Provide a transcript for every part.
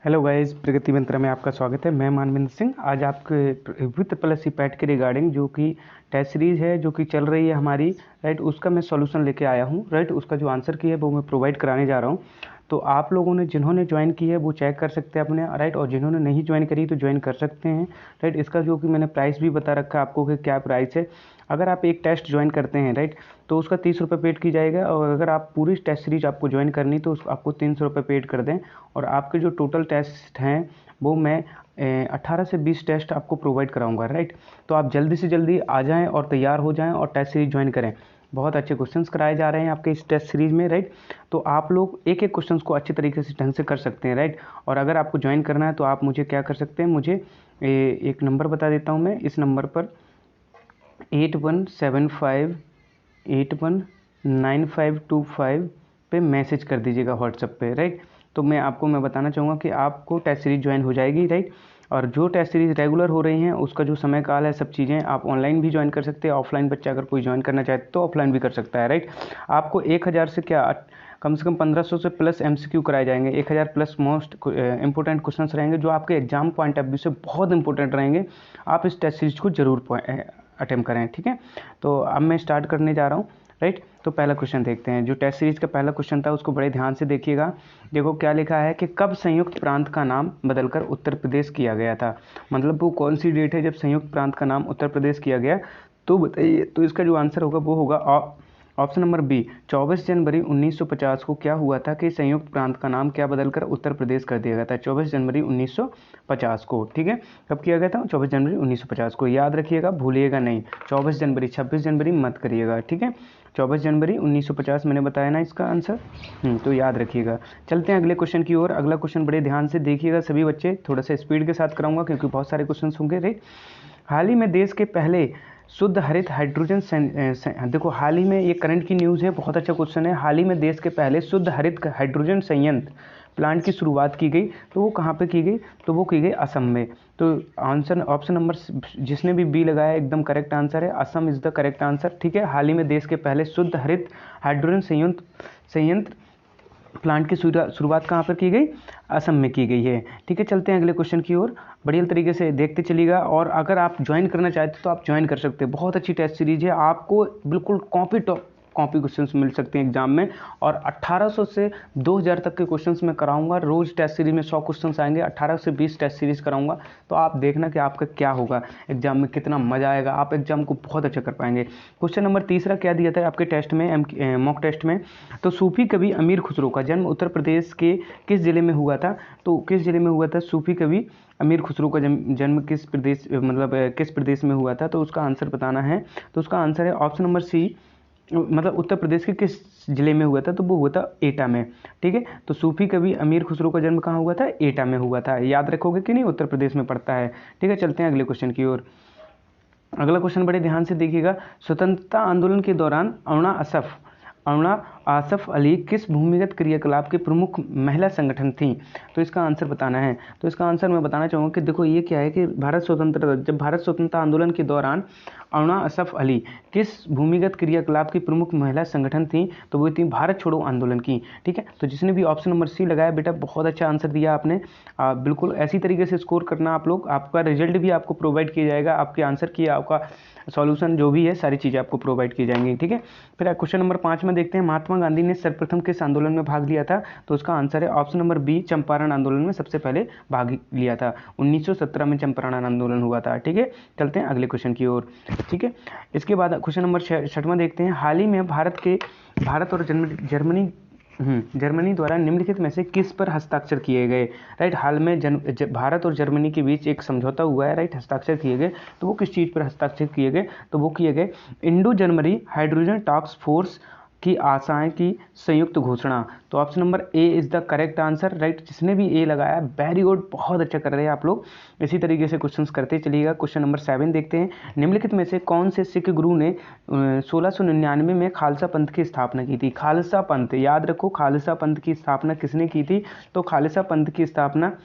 Hello guys, प्रगति मंत्र में आपका स्वागत है। मैं मानविंदर सिंह आज आपके वित्त प्लस पैट के रिगार्डिंग जो कि टेस्ट सीरीज है जो कि चल रही है हमारी, राइट, उसका मैं सॉल्यूशन लेके आया हूँ। राइट, उसका जो आंसर की है वो मैं प्रोवाइड कराने जा रहा हूँ। तो आप लोगों ने जिन्होंने ज्वाइन की है वो चेक कर सकते हैं अपने, राइट, और जिन्होंने नहीं ज्वाइन करी तो ज्वाइन कर सकते हैं। राइट, इसका जो कि मैंने प्राइस भी बता रखा है आपको कि क्या प्राइस है। अगर आप एक टेस्ट ज्वाइन करते हैं, राइट, तो उसका 30 रुपये पेड की जाएगा, और अगर आप पूरी टेस्ट सीरीज आपको ज्वाइन करनी तो आपको 300 रुपये पेड कर दें। और आपके जो टोटल टेस्ट हैं वो मैं 18 से 20 टेस्ट आपको प्रोवाइड कराऊंगा। राइट, तो आप जल्दी से जल्दी आ जाएं और तैयार हो जाएं और टेस्ट सीरीज ज्वाइन करें। बहुत अच्छे क्वेश्चंस कराए जा रहे हैं आपके इस टेस्ट सीरीज में। राइट, तो आप लोग एक एक क्वेश्चंस को अच्छे तरीके से ढंग से कर सकते हैं। राइट, और अगर आपको ज्वाइन करना है तो आप मुझे क्या कर सकते हैं, मुझे एक नंबर बता देता हूँ मैं। इस नंबर पर 8175819525 पे मैसेज कर दीजिएगा व्हाट्सएप पे। राइट, तो मैं बताना चाहूँगा कि आपको टेस्ट सीरीज ज्वाइन हो जाएगी। राइट, और जो टेस्ट सीरीज रेगुलर हो रही हैं उसका जो समय काल है, सब चीज़ें आप ऑनलाइन भी ज्वाइन कर सकते हैं। ऑफलाइन बच्चा अगर कोई ज्वाइन करना चाहे तो ऑफलाइन भी कर सकता है। राइट, आपको 1000 से क्या कम से कम 1500 से प्लस MCQ कराए जाएंगे। 1000 प्लस मोस्ट इंपॉर्टेंट क्वेश्चंस रहेंगे जो आपके एग्जाम पॉइंट ऑफ व्यू से बहुत इंपॉर्टेंट रहेंगे। आप इस टेस्ट सीरीज को जरूर अटेम्प्ट करें। ठीक है, तो अब मैं स्टार्ट करने जा रहा हूँ। राइट, तो पहला क्वेश्चन देखते हैं। जो टेस्ट सीरीज का पहला क्वेश्चन था उसको बड़े ध्यान से देखिएगा। देखो क्या लिखा है कि कब संयुक्त प्रांत का नाम बदलकर उत्तर प्रदेश किया गया था। मतलब वो कौन सी डेट है जब संयुक्त प्रांत का नाम उत्तर प्रदेश किया गया, तो बताइए। तो इसका जो आंसर होगा वो होगा ऑप्शन नंबर बी, 24 जनवरी 1950 को क्या हुआ था कि संयुक्त प्रांत का नाम क्या बदलकर उत्तर प्रदेश कर दिया गया था। 24 जनवरी 1950 को। ठीक है, कब किया गया था? 24 जनवरी 1950 को। याद रखिएगा, भूलिएगा नहीं। 24 जनवरी, 26 जनवरी मत करिएगा। ठीक है, 24 जनवरी 1950 मैंने बताया ना इसका आंसर। तो याद रखिएगा। चलते हैं अगले क्वेश्चन की ओर। अगला क्वेश्चन बड़े ध्यान से देखिएगा सभी बच्चे, थोड़ा सा स्पीड के साथ कराऊंगा क्योंकि बहुत सारे क्वेश्चन होंगे। राइट, हाल ही में देश के पहले शुद्ध हरित हाइड्रोजन देखो हाल ही में, ये करंट की न्यूज़ है, बहुत अच्छा क्वेश्चन है। हाल ही में देश के पहले शुद्ध हरित हाइड्रोजन संयंत्र प्लांट की शुरुआत की गई, तो वो कहाँ पे की गई? तो वो की गई असम में। तो आंसर ऑप्शन नंबर जिसने भी बी लगाया एकदम करेक्ट आंसर है। Assam is the correct answer. ठीक है, हाल ही में देश के पहले शुद्ध हरित हाइड्रोजन संयंत्र प्लांट की शुरुआत कहाँ पर की गई? असम में की गई है। ठीक है, चलते हैं अगले क्वेश्चन की ओर। बढ़िया तरीके से देखते चलिएगा, और अगर आप ज्वाइन करना चाहते तो आप ज्वाइन कर सकते हैं। बहुत अच्छी टेस्ट सीरीज है, आपको बिल्कुल कॉपी क्वेश्चंस मिल सकते हैं एग्जाम में। और 1800 से 2000 तक के क्वेश्चंस मैं कराऊंगा। रोज टेस्ट सीरीज में 100 क्वेश्चंस आएंगे। 18 से 20 टेस्ट सीरीज कराऊंगा, तो आप देखना कि आपका क्या होगा एग्जाम में, कितना मजा आएगा। आप एग्जाम को बहुत अच्छा कर पाएंगे। क्वेश्चन नंबर तीसरा क्या दिया था आपके टेस्ट में, मॉक टेस्ट में? तो सूफी कवि अमीर खुसरो का जन्म उत्तर प्रदेश के किस जिले में हुआ था? तो किस जिले में हुआ था सूफी कवि अमीर खुसरो का जन्म किस प्रदेश, मतलब किस प्रदेश में हुआ था? तो उसका आंसर बताना है। तो उसका आंसर है ऑप्शन नंबर सी, मतलब उत्तर प्रदेश के किस जिले में हुआ था? तो वो हुआ था एटा में। ठीक है, तो सूफी कवि अमीर खुसरो का जन्म कहाँ हुआ था? एटा में हुआ था। याद रखोगे कि नहीं? उत्तर प्रदेश में पड़ता है। ठीक है, चलते हैं अगले क्वेश्चन की ओर। अगला क्वेश्चन बड़े ध्यान से देखिएगा। स्वतंत्रता आंदोलन के दौरान अरुणा आसफ अली किस भूमिगत क्रियाकलाप के प्रमुख महिला संगठन थी? तो इसका आंसर बताना है। तो इसका आंसर मैं बताना चाहूँगा कि देखो ये क्या है कि जब भारत स्वतंत्रता आंदोलन के दौरान अरुणा आसफ अली किस भूमिगत क्रियाकलाप की प्रमुख महिला संगठन थी? तो वो थी भारत छोड़ो आंदोलन की। ठीक है, तो जिसने भी ऑप्शन नंबर सी लगाया बेटा, बहुत अच्छा आंसर दिया आपने। बिल्कुल ऐसी तरीके से स्कोर करना आप लोग। आपका रिजल्ट भी आपको प्रोवाइड किया जाएगा, आपके आंसर की, आपका सॉल्यूशन जो भी है, सारी चीज़ें आपको प्रोवाइड की जाएंगी। ठीक है, फिर क्वेश्चन नंबर 5 में देखते हैं, महात्मा गांधी ने सर्वप्रथम किस आंदोलन में भाग लिया था? तो उसका आंसर है ऑप्शन नंबर बी, चंपारण आंदोलन में सबसे पहले भाग लिया था। 1917 में चंपारण आंदोलन हुआ था। ठीक है, चलते हैं अगले क्वेश्चन की ओर। ठीक है, इसके बाद क्वेश्चन नंबर 6वां देखते हैं। हाल ही में भारत और जर्मनी द्वारा निम्नलिखित में से किस पर हस्ताक्षर किए गए? राइट, हाल में भारत और जर्मनी के बीच एक समझौता हुआ है। राइट, हस्ताक्षर किए गए, तो वो किस चीज़ पर हस्ताक्षर किए गए? तो वो किए गए Indo Germany hydrogen task force की आशाएं की संयुक्त घोषणा। तो option number A is the correct answer. Right, जिसने भी ए लगाया वेरी गुड, बहुत अच्छा कर रहे हैं आप लोग। इसी तरीके से क्वेश्चंस करते चलिएगा। क्वेश्चन नंबर 7 देखते हैं। निम्नलिखित में से कौन से सिख गुरु ने 1699 में खालसा पंथ की स्थापना की थी? खालसा पंथ, याद रखो, खालसा पंथ की स्थापना किसने की थी? तो खालसा पंथ की स्थापना,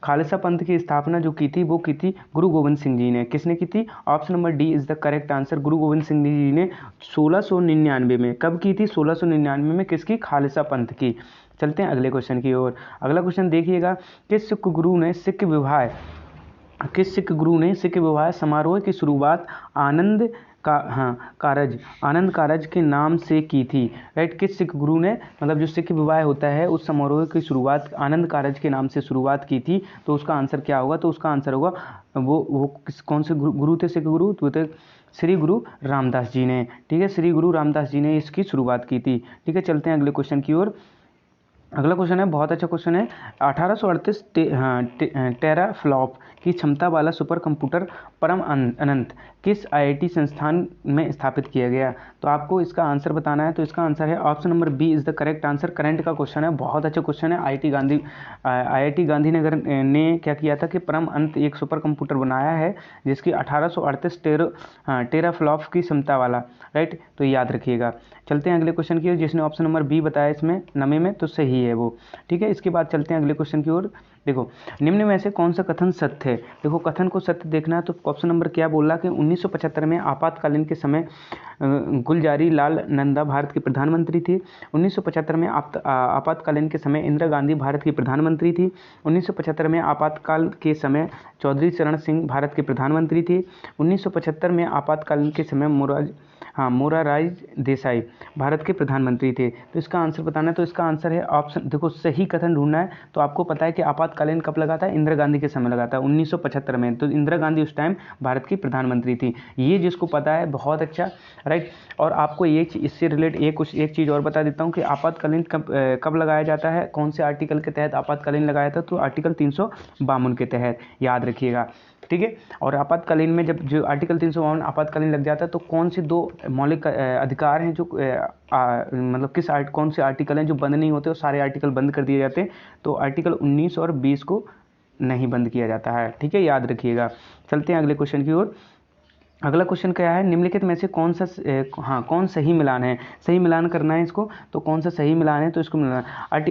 खालसा पंथ की स्थापना जो की थी वो की थी गुरु गोविंद सिंह जी ने। किसने की थी? Option number D is the correct answer. गुरु गोविंद सिंह जी ने 1699 में, कब की थी? 1699 में किसकी? खालसा पंथ की। चलते हैं अगले क्वेश्चन की ओर। अगला क्वेश्चन देखिएगा, किस सिख गुरु ने सिख विवाह समारोह की शुरुआत आनंद कारज के नाम से की थी, राइट। किस सिख गुरु ने, मतलब जो सिख विवाह होता है उस समारोह की शुरुआत आनंद कारज के नाम से शुरुआत की थी, तो उसका आंसर क्या होगा? तो उसका आंसर होगा वो कौन से गुरु थे? सिख गुरु तो थे श्री गुरु रामदास जी ने, ठीक है। श्री गुरु रामदास जी ने इसकी शुरुआत की थी, ठीक है। चलते हैं अगले क्वेश्चन की ओर। अगला क्वेश्चन है, बहुत अच्छा क्वेश्चन है। 1838 टेराफ्लॉप की क्षमता वाला सुपर कंप्यूटर परम अनंत किस आईआईटी संस्थान में स्थापित किया गया? तो आपको इसका आंसर बताना है। तो इसका आंसर है option number B is the correct answer. Current का क्वेश्चन है, बहुत अच्छा क्वेश्चन है। आईआईटी गांधीनगर ने क्या किया था कि परम अनंत एक सुपर कंप्यूटर बनाया है जिसकी 1838 टेराफ्लॉप की क्षमता वाला, राइट। तो याद रखिएगा। चलते हैं अगले क्वेश्चन की ओर। जिसने ऑप्शन नंबर बी बताया इसमें नमे में, तो सही है वो, ठीक है। इसके बाद चलते हैं अगले क्वेश्चन की ओर। देखो, निम्न में से कौन सा कथन सत्य है? देखो, कथन को सत्य देखना है तो ऑप्शन नंबर क्या बोल रहा कि 1975 में आपातकालीन के समय गुलजारी लाल नंदा भारत के प्रधानमंत्री थी। 1975 में आपातकालीन के समय इंदिरा गांधी भारत की प्रधानमंत्री थी। 1975 में आपातकाल के समय चौधरी चरण सिंह भारत के प्रधानमंत्री थे। 1975 में आपातकालीन के समय मोरारजी देसाई भारत के प्रधानमंत्री थे। तो इसका आंसर बताना है। तो इसका आंसर है ऑप्शन, देखो सही कथन ढूंढना है। तो आपको पता है कि आपातकालीन कब लगा था? इंदिरा गांधी के समय लगा था 1975 में। तो इंदिरा गांधी उस टाइम भारत की प्रधानमंत्री थी। ये जिसको पता है बहुत अच्छा, राइट। और आपको ये इससे रिलेट एक चीज़ और बता देता हूँ कि आपातकालीन कब लगाया जाता है, कौन से आर्टिकल के तहत आपातकालीन लगाया था? तो आर्टिकल 352 के तहत, याद रखिएगा, ठीक है। और आपातकालीन में जब जो आर्टिकल 352 आपातकालीन लग जाता है तो कौन से दो मौलिक अधिकार हैं जो मतलब कौन से आर्टिकल हैं जो बंद नहीं होते और सारे आर्टिकल बंद कर दिए जाते हैं? तो आर्टिकल 19 और 20 को नहीं बंद किया जाता है, ठीक है, याद रखिएगा। चलते हैं अगले क्वेश्चन की ओर। अगला क्वेश्चन क्या है? निम्नलिखित में से कौन सही मिलान है? सही मिलान करना है इसको। तो कौन सा सही मिलान है? तो इसको मिलाना,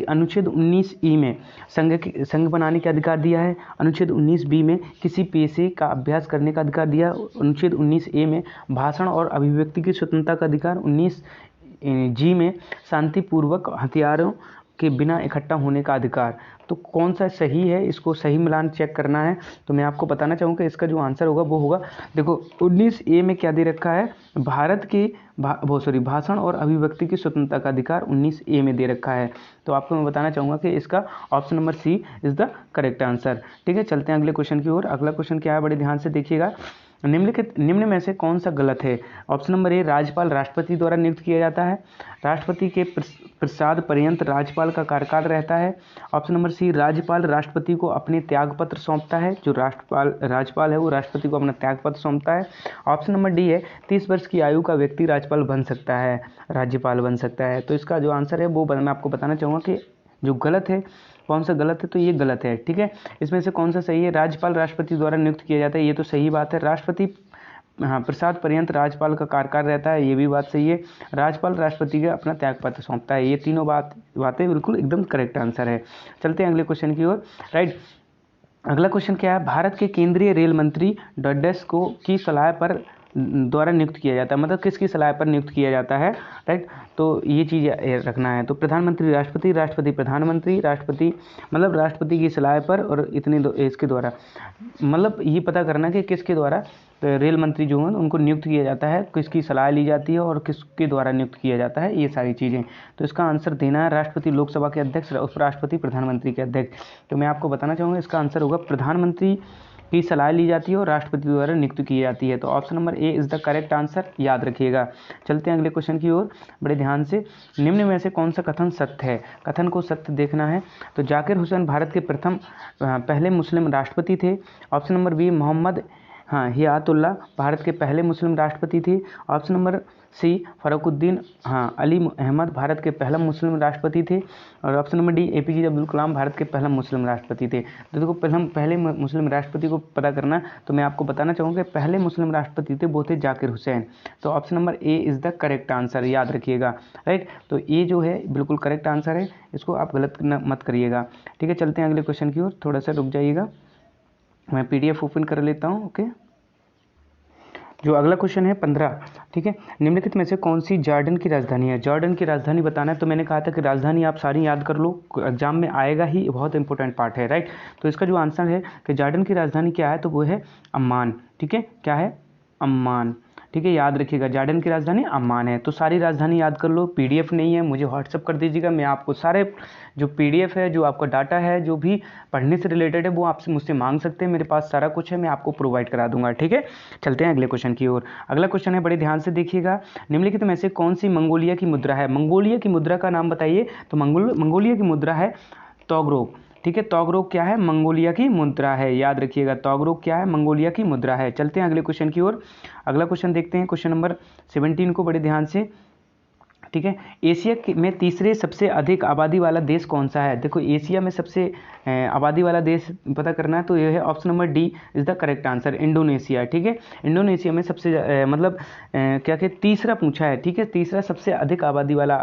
अनुच्छेद 19 में संघ बनाने का अधिकार दिया है। अनुच्छेद 19 में किसी पेशे का अभ्यास करने का अधिकार दिया। अनुच्छेद 19 में भाषण और अभिव्यक्ति की स्वतंत्रता का अधिकार। 19 में शांतिपूर्वक हथियारों के बिना इकट्ठा होने का अधिकार। तो कौन सा सही है, इसको सही मिलान चेक करना है। तो मैं आपको बताना चाहूँगा इसका जो आंसर होगा वो होगा, देखो 19 में क्या दे रखा है? भारत की भाषण और अभिव्यक्ति की स्वतंत्रता का अधिकार 19 में दे रखा है। तो आपको मैं बताना चाहूँगा कि इसका option number C is the correct answer, ठीक है। चलते हैं अगले क्वेश्चन की ओर। अगला क्वेश्चन क्या है, बड़े ध्यान से देखिएगा। निम्न में से कौन सा गलत है? ऑप्शन नंबर ए, राज्यपाल राष्ट्रपति द्वारा नियुक्त किया जाता है। राष्ट्रपति के प्रसाद पर्यंत राज्यपाल का कार्यकाल रहता है। ऑप्शन नंबर सी, राज्यपाल राष्ट्रपति को अपने त्यागपत्र सौंपता है। जो राज्यपाल है वो राष्ट्रपति को अपना त्यागपत्र सौंपता है। ऑप्शन नंबर डी है, 30 वर्ष की आयु का व्यक्ति राज्यपाल बन सकता है, राज्यपाल बन सकता है। तो इसका जो आंसर है वो मैं आपको बताना चाहूँगा कि जो गलत है, कौन सा गलत है? तो ये गलत है, ठीक है। इसमें से कौन सा सही है? राज्यपाल राष्ट्रपति द्वारा नियुक्त किया जाता है, ये तो सही बात है। राष्ट्रपति प्रसाद पर्यंत राज्यपाल का कार्यकाल रहता है, ये भी बात सही है। राज्यपाल राष्ट्रपति का अपना त्यागपत्र सौंपता है, ये तीनों बातें बिल्कुल एकदम करेक्ट आंसर है। चलते हैं अगले क्वेश्चन की ओर, राइट। अगला क्वेश्चन क्या है? भारत के केंद्रीय रेल मंत्री डड्डस को की सलाह पर द्वारा नियुक्त किया जाता है, मतलब किसकी सलाह पर नियुक्त किया जाता है, राइट। तो ये चीज़ रखना है। तो प्रधानमंत्री राष्ट्रपति, राष्ट्रपति प्रधानमंत्री, राष्ट्रपति मतलब राष्ट्रपति की सलाह पर और इसके द्वारा, मतलब ये पता करना कि किसके द्वारा रेल मंत्री जो हैं उनको नियुक्त किया जाता है, किसकी सलाह ली जाती है और किसके द्वारा नियुक्त किया जाता है, ये सारी चीज़ें। तो इसका आंसर देना है राष्ट्रपति लोकसभा के अध्यक्ष, उपराष्ट्रपति प्रधानमंत्री के अध्यक्ष। तो मैं आपको बताना चाहूँगा इसका आंसर होगा प्रधानमंत्री की सलाह ली जाती है और राष्ट्रपति द्वारा नियुक्त की जाती है। तो option number A is the correct answer, याद रखिएगा। चलते हैं अगले क्वेश्चन की ओर, बड़े ध्यान से। निम्न में से कौन सा कथन सत्य है? कथन को सत्य देखना है। तो जाकिर हुसैन भारत के पहले मुस्लिम राष्ट्रपति थे। Option number B, Mohammad Hidayatullah Bharat के पहले मुस्लिम राष्ट्रपति थे। Option number C, Fakhruddin Ali Ahmed Bharat के पहला मुस्लिम राष्ट्रपति थे। और option number D, APJ Abdul Kalam Bharat के पहला मुस्लिम राष्ट्रपति थे। तो देखो पहले मुस्लिम राष्ट्रपति को पता करना, तो मैं आपको बताना चाहूँगा कि पहले मुस्लिम राष्ट्रपति थे वो थे जाकिर हुसैन। तो option number A is the correct answer, याद रखिएगा, राइट। तो ये जो है बिल्कुल करेक्ट आंसर है, इसको आप गलत मत करिएगा, ठीक है। चलते हैं अगले क्वेश्चन की ओर, थोड़ा सा रुक जाइएगा, मैं PDF ओपन कर लेता हूँ, ओके। जो अगला क्वेश्चन है 15, ठीक है, निम्नलिखित में से कौन सी जॉर्डन की राजधानी है? जॉर्डन की राजधानी बताना है, तो मैंने कहा था कि राजधानी आप सारी याद कर लो, एग्जाम में आएगा ही, बहुत इंपॉर्टेंट पार्ट है, राइट। तो इसका जो आंसर है कि जॉर्डन की राजधानी क्या है, तो वो है अम्मान, ठीक है, क्या है? अम्मान, ठीक है, याद रखिएगा जॉर्डन की राजधानी अम्मान है। तो सारी राजधानी याद कर लो, पीडीएफ नहीं है मुझे व्हाट्सअप कर दीजिएगा, मैं आपको सारे जो पीडीएफ है, जो आपका डाटा है, जो भी पढ़ने से रिलेटेड है, वो आपसे मुझसे मांग सकते हैं, मेरे पास सारा कुछ है, मैं आपको प्रोवाइड करा दूंगा, ठीक है। चलते हैं अगले क्वेश्चन की ओर। अगला क्वेश्चन है, बड़े ध्यान से देखिएगा, निम्नलिखित में से कौन सी मंगोलिया की मुद्रा है? मंगोलिया की मुद्रा का नाम बताइए। तो मंगोलिया की मुद्रा है तोगरोक, ठीक है, तोगरोक क्या है? मंगोलिया की मुद्रा है, याद रखिएगा तोगरोक क्या है? मंगोलिया की मुद्रा है। चलते हैं अगले क्वेश्चन की ओर। अगला क्वेश्चन देखते हैं, क्वेश्चन नंबर 17 को बड़े ध्यान से, ठीक है। एशिया में तीसरे सबसे अधिक आबादी वाला देश कौन सा है? देखो एशिया में सबसे आबादी वाला देश पता करना है, तो यह है option number D is the correct answer, Indonesia, ठीक है। इंडोनेशिया में सबसे मतलब क्या कहते, तीसरा पूछा है, ठीक है, तीसरा सबसे अधिक आबादी वाला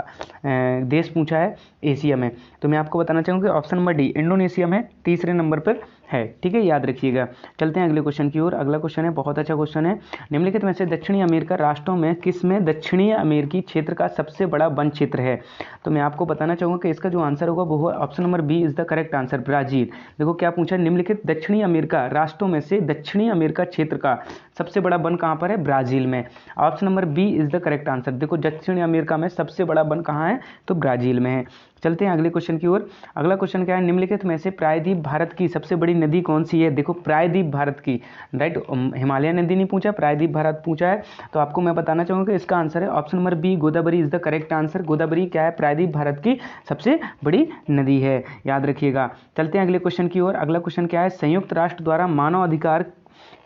देश पूछा है एशिया में। तो मैं आपको बताना चाहूँगा ऑप्शन नंबर डी इंडोनेशिया में तीसरे नंबर पर है, ठीक है, याद रखिएगा। चलते हैं अगले क्वेश्चन की ओर। अगला क्वेश्चन है, बहुत अच्छा क्वेश्चन है, निम्नलिखित में से दक्षिणी अमेरिका राष्ट्रों में किस में दक्षिणी अमेरिकी क्षेत्र का सबसे बड़ा वन क्षेत्र है? तो मैं आपको बताना चाहूँगा कि इसका जो आंसर होगा वो option number B is the correct answer, Brazil. देखो क्या पूछा है, निम्नलिखित दक्षिणी अमेरिका राष्ट्रों में से दक्षिणी अमेरिका क्षेत्र का सबसे बड़ा वन कहाँ पर है? ब्राज़ील में। Option number B is the correct answer. देखो दक्षिणी अमेरिका में सबसे बड़ा वन कहाँ है? तो ब्राज़ील में है। चलते हैं अगले क्वेश्चन की ओर। अगला क्वेश्चन क्या है, निम्नलिखित में से प्रायद्वीप भारत की सबसे बड़ी नदी कौन सी है? देखो प्रायद्वीप भारत की, राइट, हिमालय नदी नहीं पूछा, प्रायद्वीप भारत पूछा है। तो आपको मैं बताना चाहूँगा कि इसका आंसर है option number B, Godavari is the correct answer. Godavari क्या है? प्रायद्वीप भारत की सबसे बड़ी नदी है, याद रखिएगा। चलते हैं अगले क्वेश्चन की ओर। अगला क्वेश्चन क्या है, संयुक्त राष्ट्र द्वारा मानव अधिकार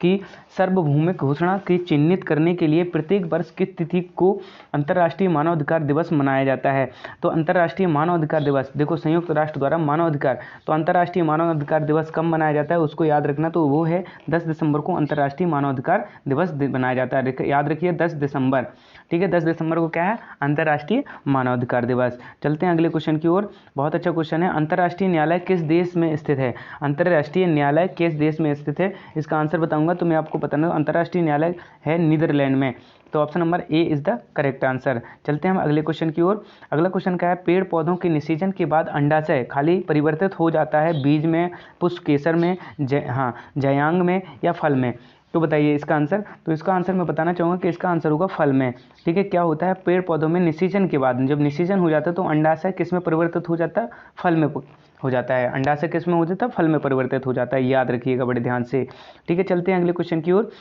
की सार्वभौमिक घोषणा की चिन्हित करने के लिए प्रत्येक वर्ष किस तिथि को अंतर्राष्ट्रीय मानवाधिकार दिवस मनाया जाता है? तो अंतर्राष्ट्रीय मानवाधिकार दिवस, देखो संयुक्त राष्ट्र द्वारा मानवाधिकार, तो अंतर्राष्ट्रीय मानवाधिकार दिवस कब मनाया जाता है उसको याद रखना, तो वो है 10 दिसंबर को अंतर्राष्ट्रीय मानवाधिकार दिवस मनाया जाता है, याद रखिए 10 दिसंबर, ठीक है, 10 दिसंबर को क्या है? अंतर्राष्ट्रीय मानवाधिकार दिवस। चलते हैं अगले क्वेश्चन की ओर। बहुत अच्छा क्वेश्चन है, अंतर्राष्ट्रीय न्यायालय किस देश में स्थित है? अंतर्राष्ट्रीय न्यायालय किस देश में स्थित है? इसका आंसर बताऊंगा तो मैं आपको बताना, अंतर्राष्ट्रीय न्यायालय है नीदरलैंड में। तो option number A is the correct answer. चलते हैं हम अगले क्वेश्चन की ओर। अगला क्वेश्चन क्या है, पेड़ पौधों के निषेचन के बाद अंडाशय खाली परिवर्तित हो जाता है बीज में, पुष्प केसर में, जयांग में या फल में? तो बताइए इसका आंसर। तो इसका आंसर मैं बताना चाहूँगा कि इसका आंसर होगा फल में, ठीक है। क्या होता है, पेड़ पौधों में निषेचन के बाद जब निषेचन हो जाता है तो अंडाशय किस में परिवर्तित हो जाता है? फल में हो जाता है। अंडाशय किस में हो जाता है? फल में परिवर्तित हो जाता है, याद रखिएगा बड़े ध्यान से, ठीक है। चलते हैं अगले क्वेश्चन की ओर।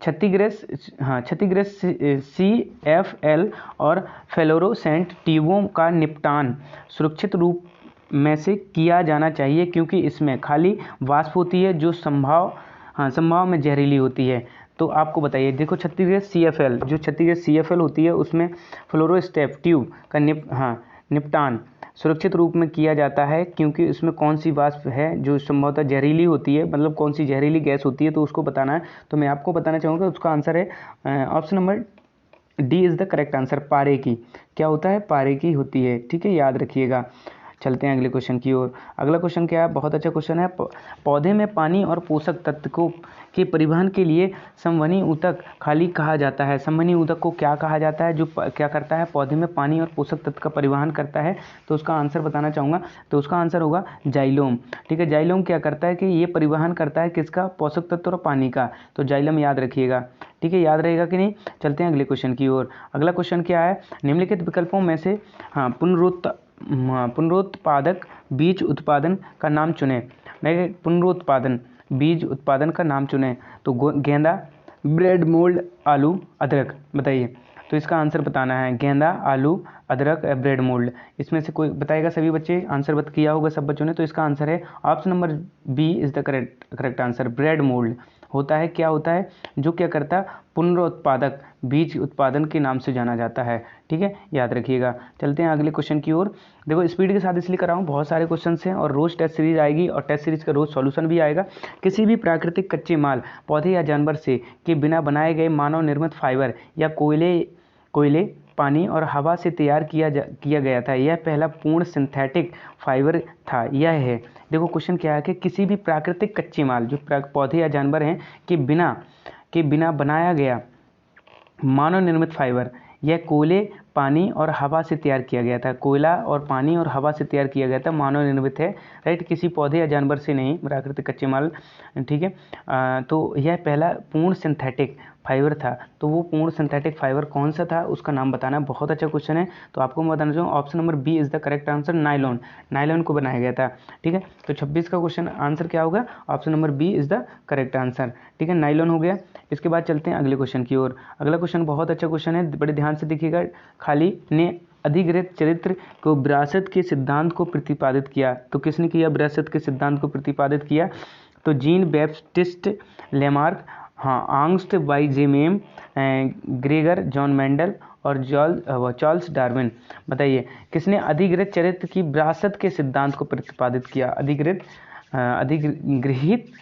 क्षतिग्रस्त CFL और फ्लोरोसेंट ट्यूबों का निपटान सुरक्षित रूप में से किया जाना चाहिए क्योंकि इसमें खाली वाष्प होती है जो संभाव में जहरीली होती है। तो आपको बताइए, देखो क्षतिग्रस्त CFL होती है उसमें फ्लोरोसेंट ट्यूब का निपटान सुरक्षित रूप में किया जाता है क्योंकि इसमें कौन सी वाष्प है जो संभवतः जहरीली होती है, मतलब कौन सी जहरीली गैस होती है, तो उसको बताना है। तो मैं आपको बताना चाहूँगा उसका आंसर है option number D is the correct answer, पारे की। क्या होता है? पारे की होती है, ठीक है, याद रखिएगा। चलते हैं अगले क्वेश्चन की ओर। अगला क्वेश्चन क्या है, बहुत अच्छा क्वेश्चन है, पौधे में पानी और पोषक तत्व के परिवहन के लिए संवहनी ऊतक खाली कहा जाता है। संवहनी ऊतक को क्या कहा जाता है, जो क्या करता है, पौधे में पानी और पोषक तत्व का परिवहन करता है? तो उसका आंसर बताना चाहूँगा, तो उसका आंसर होगा जाइलोम, ठीक है। जाइलोम क्या करता है कि ये परिवहन करता है किसका? पोषक तत्व और पानी का। तो जाइलम याद रखिएगा, ठीक है, याद रहेगा कि नहीं। चलते हैं अगले क्वेश्चन की ओर। अगला क्वेश्चन क्या है, निम्नलिखित विकल्पों में से पुनरुत्पादक बीज उत्पादन का नाम चुनें। पुनरुत्पादन बीज उत्पादन का नाम चुनें। तो गेंदा, ब्रेड मोल्ड, आलू, अदरक, बताइए। तो इसका आंसर बताना है गेंदा, आलू, अदरक, ब्रेड मोल्ड। इसमें से कोई बताएगा? सभी बच्चे आंसर किया होगा सब बच्चों ने। तो इसका आंसर है option number B is the correct answer, bread mould होता है। क्या होता है? जो क्या करता है? पुनरुत्पादक बीज उत्पादन के नाम से जाना जाता है, ठीक है, याद रखिएगा। चलते हैं अगले क्वेश्चन की ओर। देखो स्पीड के साथ इसलिए कर रहा हूँ, बहुत सारे क्वेश्चन हैं और रोज़ टेस्ट सीरीज आएगी और टेस्ट सीरीज का रोज़ सॉल्यूशन भी आएगा। किसी भी प्राकृतिक कच्चे माल, पौधे या जानवर से के बिना बनाए गए मानव निर्मित फाइबर या कोयले, पानी और हवा से तैयार किया गया था। यह पहला पूर्ण सिंथेटिक फाइबर था। यह है, देखो क्वेश्चन क्या है कि किसी भी प्राकृतिक कच्चे माल, जो पौधे या जानवर हैं, के बिना के बिना बनाया गया मानव निर्मित फाइबर, यह कोयले, पानी और हवा से तैयार किया गया था। कोयला और पानी और हवा से तैयार किया गया था, मानव निर्मित है, राइट, किसी पौधे या जानवर से नहीं, प्राकृतिक कच्चे माल, ठीक है। तो यह पहला पूर्ण सिंथेटिक फाइबर था। तो वो पूर्ण सिंथेटिक फाइबर कौन सा था, उसका नाम बताना है। बहुत अच्छा क्वेश्चन है। तो आपको मैं बताना चाहूँगा option number B is the correct answer, nylon. Nylon को बनाया गया था, ठीक है। तो 26 का क्वेश्चन आंसर क्या होगा, option number B is the correct answer, ठीक है, नायलॉन हो गया। इसके बाद चलते हैं अगले क्वेश्चन की ओर। अगला क्वेश्चन बहुत अच्छा क्वेश्चन है, बड़े ध्यान से देखिएगा। खाली ने अधिकृत चरित्र को विरासत के सिद्धांत को प्रतिपादित किया। तो किसने किया विरासत के सिद्धांत को प्रतिपादित किया, तो जीन बैप्टिस्ट लेमार्क, हाँ, आंग्स्ट बाइजेमेम, ग्रेगर, जॉन मेंडल और चार्ल्स डार्विन। बताइए किसने अधिकृत चरित्र की विरासत के सिद्धांत को प्रतिपादित किया, अधिगृहित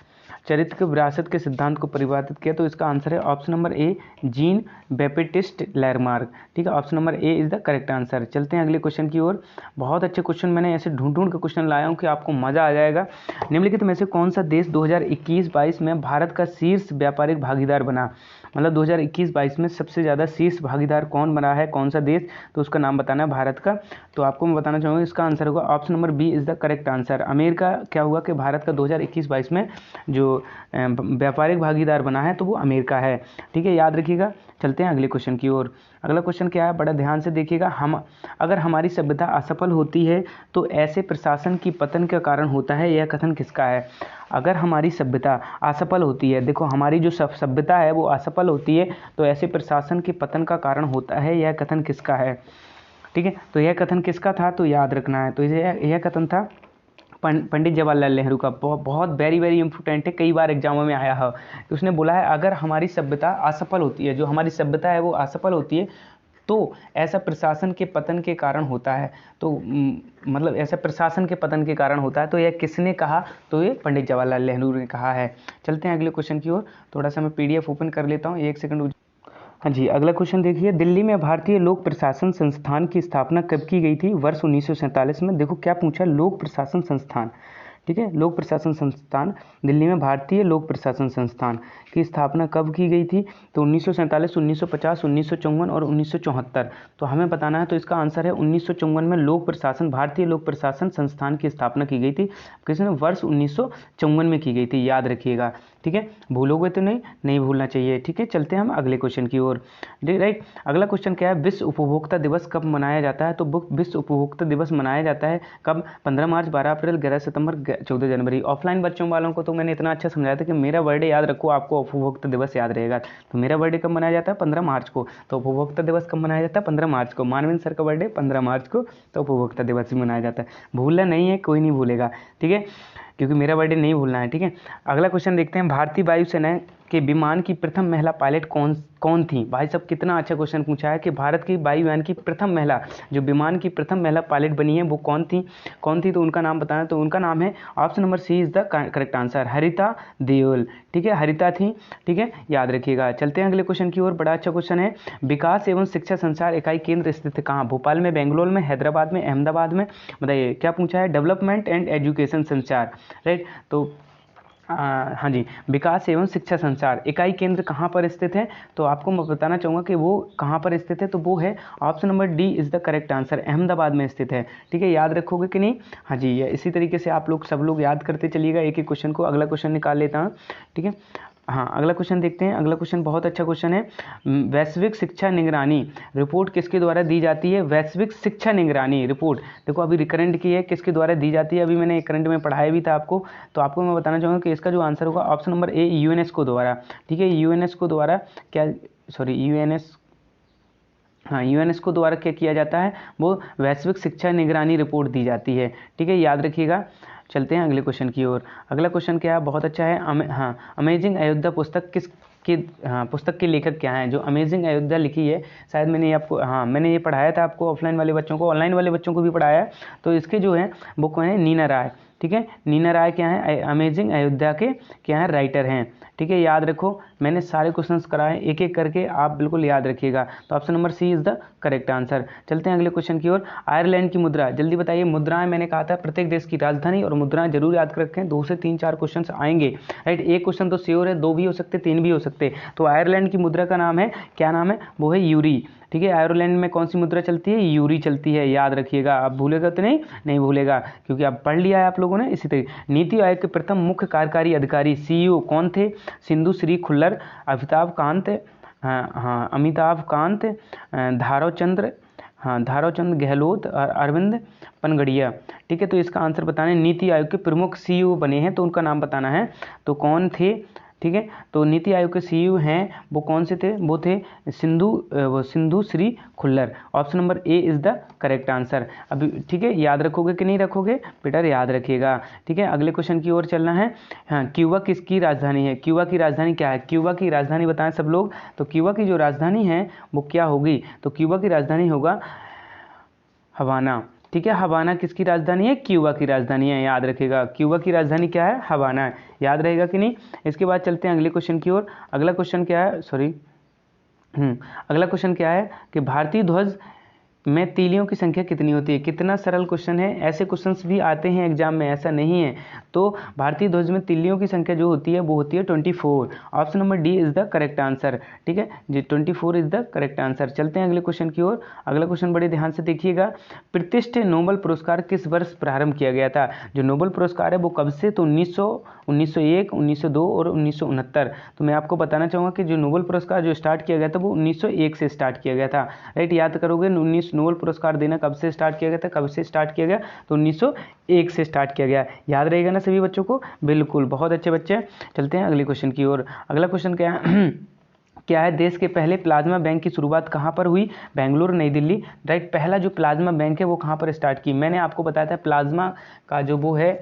चरित्र के विरासत के सिद्धांत को परिभाषित किया। तो इसका आंसर है option number A, Jean Baptiste Lamarck, ठीक है। Option number A is the correct answer. चलते हैं अगले क्वेश्चन की ओर। बहुत अच्छे क्वेश्चन मैंने ऐसे ढूंढ के क्वेश्चन लाया हूं कि आपको मजा आ जाएगा। निम्नलिखित में से कौन सा देश 2021-22 में भारत का शीर्ष व्यापारिक भागीदार बना, मतलब 2021-22 में सबसे ज़्यादा शीर्ष भागीदार कौन बना है, कौन सा देश, तो उसका नाम बताना है भारत का। तो आपको मैं बताना चाहूँगा इसका आंसर होगा option number B is the correct answer. America क्या हुआ कि भारत का 2021-22 में जो व्यापारिक भागीदार बना है तो वो अमेरिका है, ठीक है, याद रखिएगा। चलते हैं अगले क्वेश्चन की ओर। अगला क्वेश्चन क्या है, बड़ा ध्यान से देखिएगा। अगर हमारी सभ्यता असफल होती है तो ऐसे प्रशासन की पतन का कारण होता है, यह कथन किसका है। अगर हमारी सभ्यता असफल होती है, देखो हमारी जो सभ्यता है वो असफल होती है तो ऐसे प्रशासन के पतन का कारण होता है, यह कथन किसका है, ठीक है। तो यह कथन किसका था, तो याद रखना है। तो यह कथन था पंडित जवाहरलाल नेहरू का। बहुत वेरी इंपॉर्टेंट है, कई बार एग्जामों में आया है। उसने बोला है अगर हमारी सभ्यता असफल होती है, जो हमारी सभ्यता है वो असफल होती है तो ऐसा प्रशासन के पतन के कारण होता है। तो मतलब ऐसा प्रशासन के पतन के कारण होता है। तो यह किसने कहा, तो ये पंडित जवाहरलाल नेहरू ने कहा है। चलते हैं अगले क्वेश्चन की ओर। थोड़ा सा मैं PDF ओपन कर लेता हूँ, एक सेकंड। हाँ जी, अगला क्वेश्चन देखिए। दिल्ली में भारतीय लोक प्रशासन संस्थान की स्थापना कब की गई थी, वर्ष 1947 में। देखो क्या पूछा, लोक प्रशासन संस्थान, ठीक है, लोक प्रशासन संस्थान। दिल्ली में भारतीय लोक प्रशासन संस्थान की स्थापना कब की गई थी, तो 1947, 1950, 1954 और 1974। तो हमें बताना है। तो इसका आंसर है 1954 में भारतीय लोक प्रशासन संस्थान की स्थापना की गई थी। किसने, वर्ष 1954 में की गई थी, याद रखिएगा, ठीक है। भूलोगे तो नहीं भूलना चाहिए, ठीक है। चलते हैं हम अगले क्वेश्चन की ओर, राइट। अगला क्वेश्चन क्या है, विश्व उपभोक्ता दिवस कब मनाया जाता है, तो विश्व उपभोक्ता दिवस मनाया जाता है कब, 15 मार्च, 12 अप्रैल, 11 सितंबर, 14 जनवरी। ऑफलाइन बच्चों वालों को तो मैंने इतना अच्छा समझाया था कि मेरा बर्थडे याद रखो, आपको उपभोक्ता दिवस याद रहेगा। तो मेरा बर्थडे कब मनाया जाता है, 15 मार्च को। तो उपभोक्ता दिवस कब मनाया जाता है, 15 मार्च को। मानवेंद्र सर का बर्थडे 15 मार्च को, तो उपभोक्ता दिवस भी मनाया जाता है। भूलना नहीं है, कोई नहीं भूलेगा, ठीक है, क्योंकि मेरा बर्थडे नहीं भूलना है, ठीक है। अगला क्वेश्चन देखते हैं। भारतीय वायुसेना के विमान की प्रथम महिला पायलट कौन थी। भाई साहब कितना अच्छा क्वेश्चन पूछा है कि भारत की वायुयान की प्रथम महिला, जो विमान की प्रथम महिला पायलट बनी है वो कौन थी, तो उनका नाम बताना। तो उनका नाम है option number C is the correct answer, Harita Deol, ठीक है, हरिता थी, ठीक है, याद रखिएगा। चलते हैं अगले क्वेश्चन की ओर। बड़ा अच्छा क्वेश्चन है। विकास एवं शिक्षा संचार इकाई केंद्र स्थित है कहाँ, भोपाल में, बेंगलोर में, हैदराबाद में, अहमदाबाद में। बताइए क्या पूछा है, डेवलपमेंट एंड एजुकेशन संचार, राइट। तो हाँ जी, विकास एवं शिक्षा संचार इकाई केंद्र कहाँ पर स्थित है, तो आपको मैं बताना चाहूँगा कि वो कहाँ पर स्थित है, तो वो है option number D is the correct answer, Ahmedabad में स्थित है, ठीक है, याद रखोगे कि नहीं। हाँ जी, इसी तरीके से आप लोग सब लोग याद करते चलिएगा एक एक क्वेश्चन को। अगला क्वेश्चन निकाल लेता हूँ, ठीक है। हाँ, अगला क्वेश्चन देखते हैं। अगला क्वेश्चन बहुत अच्छा क्वेश्चन है। वैश्विक शिक्षा निगरानी रिपोर्ट किसके द्वारा दी जाती है, वैश्विक शिक्षा निगरानी रिपोर्ट। देखो अभी रिकरेंट की है, किसके द्वारा दी जाती है, अभी मैंने करंट में पढ़ाया भी था आपको। तो आपको मैं बताना चाहूँगा कि इसका जो आंसर होगा ऑप्शन नंबर ए, यूनेस्को द्वारा, ठीक है। यूनेस्को द्वारा यूनेस्को द्वारा क्या किया जाता है, वो वैश्विक शिक्षा निगरानी रिपोर्ट दी जाती है, ठीक है, याद रखिएगा। चलते हैं अगले क्वेश्चन की ओर। अगला क्वेश्चन क्या है, बहुत अच्छा है। अमेजिंग अयोध्या पुस्तक के लेखक क्या हैं, जो अमेजिंग अयोध्या लिखी है, शायद मैंने ये पढ़ाया था आपको, ऑफलाइन वाले बच्चों को, ऑनलाइन वाले बच्चों को भी पढ़ाया। तो इसके जो है वो कौन है, नीना राय, ठीक है। नीना राय क्या है, अमेजिंग अयोध्या के क्या है, राइटर हैं, ठीक है, याद रखो। मैंने सारे क्वेश्चंस कराए एक एक करके, आप बिल्कुल याद रखिएगा। तो option number C is the correct answer. चलते हैं अगले क्वेश्चन की ओर। आयरलैंड की मुद्रा, जल्दी बताइए। मुद्राएं मैंने कहा था प्रत्येक देश की राजधानी, और मुद्राएं जरूर याद कर रखें, 2 से 3-4 क्वेश्चन आएंगे, राइट। एक क्वेश्चन तो श्योर है, 2 भी हो सकते, 3 भी हो सकते। तो आयरलैंड की मुद्रा का नाम है, क्या नाम है, वो है यूरी, ठीक है। आयरलैंड में कौन सी मुद्रा चलती है, यूरी चलती है, याद रखिएगा। आप भूलेगा तो नहीं भूलेगा, क्योंकि आप पढ़ लिया है आप लोगों ने। इसी तरीके नीति आयोग के प्रथम मुख्य कार्यकारी अधिकारी CEO कौन थे, सिंधु श्री खुल्लर, अमिताभ कांत, धारोचंद गहलोत और अरविंद पनगड़िया, ठीक है। तो इसका आंसर बताना है। नीति आयोग के प्रमुख CEO बने हैं तो उनका नाम बताना है, तो कौन थे, ठीक है। तो नीति आयोग के CEO हैं वो कौन से थे, वो थे Sindhu Shri Khullar. Option number A is the correct answer. अभी ठीक है, याद रखोगे कि नहीं रखोगे बेटा, याद रखिएगा, ठीक है। अगले क्वेश्चन की ओर चलना है। हाँ, क्यूबा किसकी राजधानी है, क्यूबा की राजधानी क्या है, क्यूबा की राजधानी बताएं सब लोग। तो क्यूबा की जो राजधानी है वो क्या होगी, तो क्यूबा की राजधानी होगा हवाना, ठीक है। हवाना किसकी राजधानी है, क्यूबा की राजधानी है, याद रखिएगा। क्यूबा की राजधानी क्या है, हवाना है, याद रहेगा कि नहीं। इसके बाद चलते हैं अगले क्वेश्चन की ओर। अगला क्वेश्चन क्या है, अगला क्वेश्चन क्या है कि भारतीय ध्वज में तीलियों की संख्या कितनी होती है। कितना सरल क्वेश्चन है, ऐसे क्वेश्चंस भी आते हैं एग्जाम में, ऐसा नहीं है। तो भारतीय ध्वज में तीलियों की संख्या जो होती है वो होती है 24। Option number D is the correct answer, ठीक है जी, 24 इज द करेक्ट आंसर। चलते हैं अगले क्वेश्चन की ओर। अगला क्वेश्चन बड़े ध्यान से देखिएगा। प्रतिष्ठित नोबेल पुरस्कार किस वर्ष प्रारंभ किया गया था। जो नोबेल पुरस्कार है वो कब से, तो 1901, 1902 और 1969। तो मैं आपको बताना चाहूँगा कि जो नोबेल पुरस्कार जो स्टार्ट किया गया था वो 1901 से स्टार्ट किया गया था, राइट। याद करोगे, नोबेल पुरस्कार देना कब से स्टार्ट किया गया था, कब से स्टार्ट किया गया, तो 1901 से स्टार्ट किया गया। याद रहेगा ना सभी बच्चों को, बिल्कुल, बहुत अच्छे बच्चे। चलते हैं अगले क्वेश्चन की ओर। अगला क्वेश्चन क्या है क्या है, देश के पहले प्लाज्मा बैंक की शुरुआत कहाँ पर हुई, बेंगलुरु, नई दिल्ली, राइट। पहला जो प्लाज्मा बैंक है वो कहाँ पर स्टार्ट की, मैंने आपको बताया था प्लाज्मा का जो वो है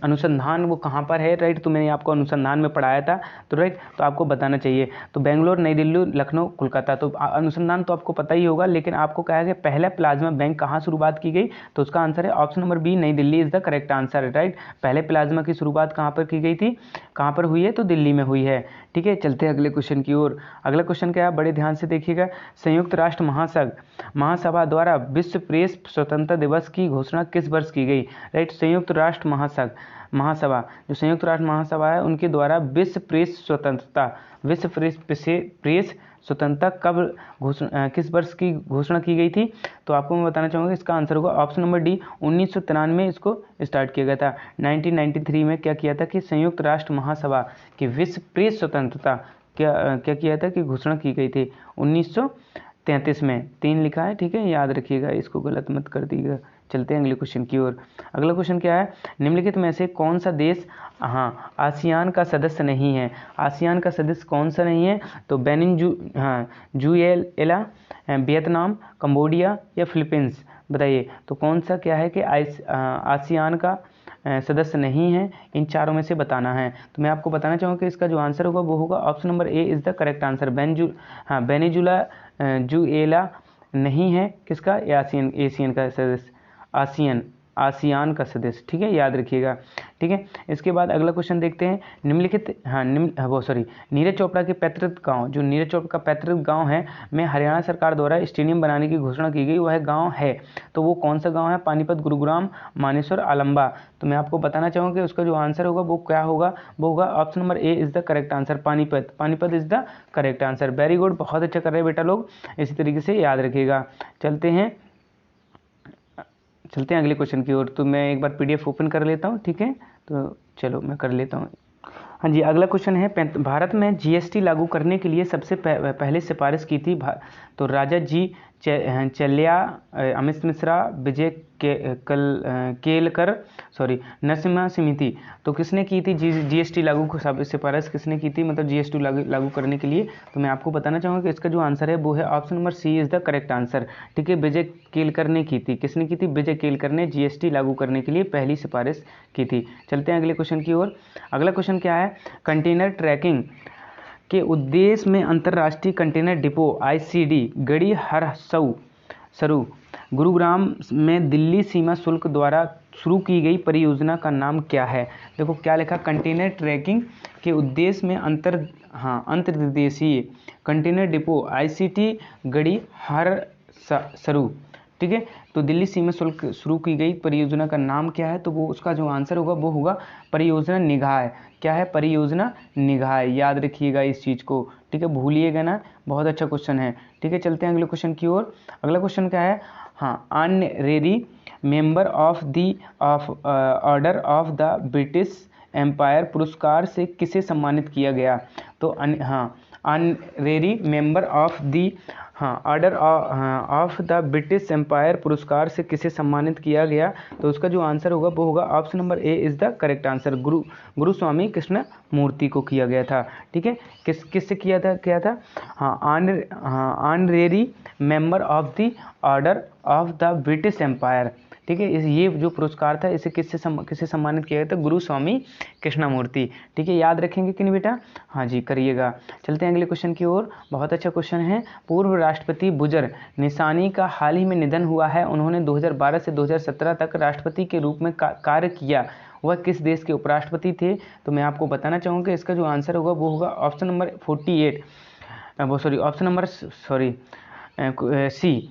अनुसंधान वो कहाँ पर है, राइट। तो मैंने आपको अनुसंधान में पढ़ाया था, तो राइट, तो आपको बताना चाहिए। तो बेंगलुरु, नई दिल्ली, लखनऊ, कोलकाता। तो अनुसंधान तो आपको पता ही होगा, लेकिन आपको कहा गया पहला प्लाज्मा बैंक कहाँ शुरुआत की गई, तो उसका आंसर है ऑप्शन नंबर बी, नई Delhi is the correct answer, right. पहले प्लाज्मा की शुरुआत कहाँ पर की गई थी, कहाँ पर हुई है, तो दिल्ली में हुई है, ठीक है। चलते हैं अगले क्वेश्चन की ओर। अगला क्वेश्चन क्या है, बड़े ध्यान से देखिएगा। संयुक्त राष्ट्र महासभा द्वारा विश्व प्रेस स्वतंत्रता दिवस की घोषणा किस वर्ष की गई, राइट। संयुक्त राष्ट्र महासभा, जो संयुक्त राष्ट्र महासभा है उनके द्वारा विश्व प्रेस स्वतंत्रता कब किस वर्ष की घोषणा की गई थी, तो आपको मैं बताना चाहूँगा इसका आंसर होगा ऑप्शन नंबर डी, 1993 में इसको स्टार्ट किया गया था। 1993 में क्या किया था कि संयुक्त राष्ट्र महासभा की विश्व प्रेस स्वतंत्रता क्या किया था कि घोषणा की गई थी 1933 में। 3 लिखा है, ठीक है, याद रखिएगा, इसको गलत मत कर दीजिएगा। चलते हैं अगले क्वेश्चन की ओर। अगला क्वेश्चन क्या है, निम्नलिखित में से कौन सा देश आसियान का सदस्य नहीं है। आसियान का सदस्य कौन सा नहीं है, तो वेनेजुएला, वियतनाम, कंबोडिया या फिलीपींस, बताइए। तो कौन सा क्या है कि आसियान का सदस्य नहीं है, इन चारों में से बताना है। तो मैं आपको बताना चाहूँगा कि इसका जो आंसर होगा वो होगा option number A is the correct answer. Venezuela नहीं है किसका, एशियन का सदस्य, आसियान का सदस्य, ठीक है, याद रखिएगा, ठीक है। इसके बाद अगला क्वेश्चन देखते हैं। निम्नलिखित नीरज चोपड़ा के पैतृक गांव, जो नीरज चोपड़ा का पैतृक गांव है में हरियाणा सरकार द्वारा स्टेडियम बनाने की घोषणा की गई, वह गांव है, तो वो कौन सा गांव है, पानीपत, गुरुग्राम, मानेसर, आलम्बा। तो मैं आपको बताना चाहूँगा कि उसका जो आंसर होगा वो क्या होगा, वो होगा option number A is the correct answer, Panipat is the correct answer. Very good, बहुत अच्छा कर रहे हैं बेटा लोग, इसी तरीके से याद रखिएगा। चलते हैं अगले क्वेश्चन की ओर। तो मैं एक बार PDF ओपन कर लेता हूँ, ठीक है, तो चलो मैं कर लेता हूँ। हाँ जी, अगला क्वेश्चन है, भारत में GST लागू करने के लिए सबसे पहले सिफारिश की थी तो राजा जी चल्या, अमित मिश्रा, विजय केलकर, नरसिम्हा समिति। तो किसने की थी GST लागू को सिफारिश किसने की थी, मतलब GST लागू करने के लिए। तो मैं आपको बताना चाहूँगा कि इसका जो आंसर है वो है option number C is the correct answer, ठीक है। विजय केलकर ने की थी, किसने की थी, विजय केलकर ने GST लागू करने के लिए पहली सिफारिश की थी। चलते हैं अगले क्वेश्चन की ओर। अगला क्वेश्चन क्या है, कंटेनर ट्रैकिंग के उद्देश्य में अंतर्राष्ट्रीय कंटेनर डिपो ICD गड़ी हरसरू गुरुग्राम में दिल्ली सीमा शुल्क द्वारा शुरू की गई परियोजना का नाम क्या है। देखो क्या लिखा, कंटेनर ट्रैकिंग के उद्देश्य में अंतर्देशीय कंटेनर डिपो ICT गड़ी शुरू, ठीक है। तो दिल्ली सीमा शुल्क शुरू की गई परियोजना का नाम क्या है, तो वो उसका जो आंसर होगा वो होगा परियोजना निगाह। क्या है, परियोजना निगाह, याद रखिएगा इस चीज़ को, ठीक है, भूलिएगा ना, बहुत अच्छा क्वेश्चन है, ठीक है। चलते हैं अगले क्वेश्चन की ओर। अगला क्वेश्चन क्या है, हाँ, honorary member of the order of the British Empire पुरस्कार से किसे सम्मानित किया गया, तो honorary member of the order of the British Empire पुरस्कार से किसे सम्मानित किया गया, तो उसका जो आंसर होगा वो होगा option number A is the correct answer, गुरु स्वामी कृष्ण मूर्ति को किया गया था, ठीक है। किससे किया था, honorary member of the order of the British Empire, ठीक है। ये जो पुरस्कार था इसे किससे सम्मानित किया गया था, गुरु स्वामी कृष्णमूर्ति, ठीक है। याद रखेंगे कि नहीं बेटा, हाँ जी करिएगा। चलते हैं अगले क्वेश्चन की ओर, बहुत अच्छा क्वेश्चन है। पूर्व राष्ट्रपति बुजर निसानी का हाल ही में निधन हुआ है, उन्होंने 2012 से 2017 तक राष्ट्रपति के रूप में कार्य किया, वह किस देश के उपराष्ट्रपति थे, तो मैं आपको बताना चाहूँगा इसका जो आंसर होगा वो होगा option number 48, option number C,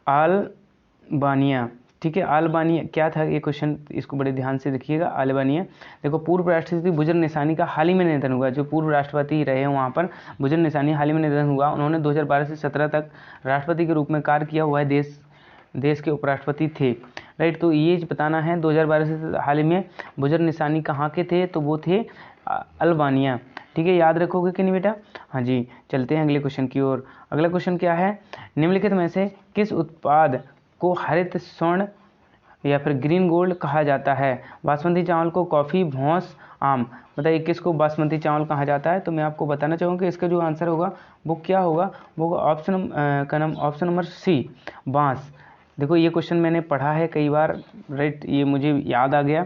Albania, ठीक है। अल्बानिया क्या था ये क्वेश्चन, इसको बड़े ध्यान से देखिएगा। अल्बानिया, देखो पूर्व राष्ट्रपति बुजर निसानी का हाल ही में निधन हुआ, जो पूर्व राष्ट्रपति रहे हैं वहाँ पर बुजर निसानी हाल ही में निधन हुआ, उन्होंने 2012 से 17 तक राष्ट्रपति के रूप में कार्य किया, वह देश के उपराष्ट्रपति थे, राइट। तो ये बताना है 2012 से हाल ही में बुजर निसानी कहाँ के थे, तो वो थे अल्बानिया, ठीक है। याद रखोगे कि नहीं बेटा, हाँ जी। चलते हैं अगले क्वेश्चन की ओर। अगला क्वेश्चन क्या है, निम्नलिखित में से किस उत्पाद को हरित स्वर्ण या फिर ग्रीन गोल्ड कहा जाता है, बासमती चावल को, कॉफ़ी, भौंस, आम, बताइए किसको बासमती चावल कहा जाता है, तो मैं आपको बताना चाहूँगा कि इसका जो आंसर होगा वो क्या होगा, वो ऑप्शन नंबर सी, बांस। देखो ये क्वेश्चन मैंने पढ़ा है कई बार, राइट, ये मुझे याद आ गया,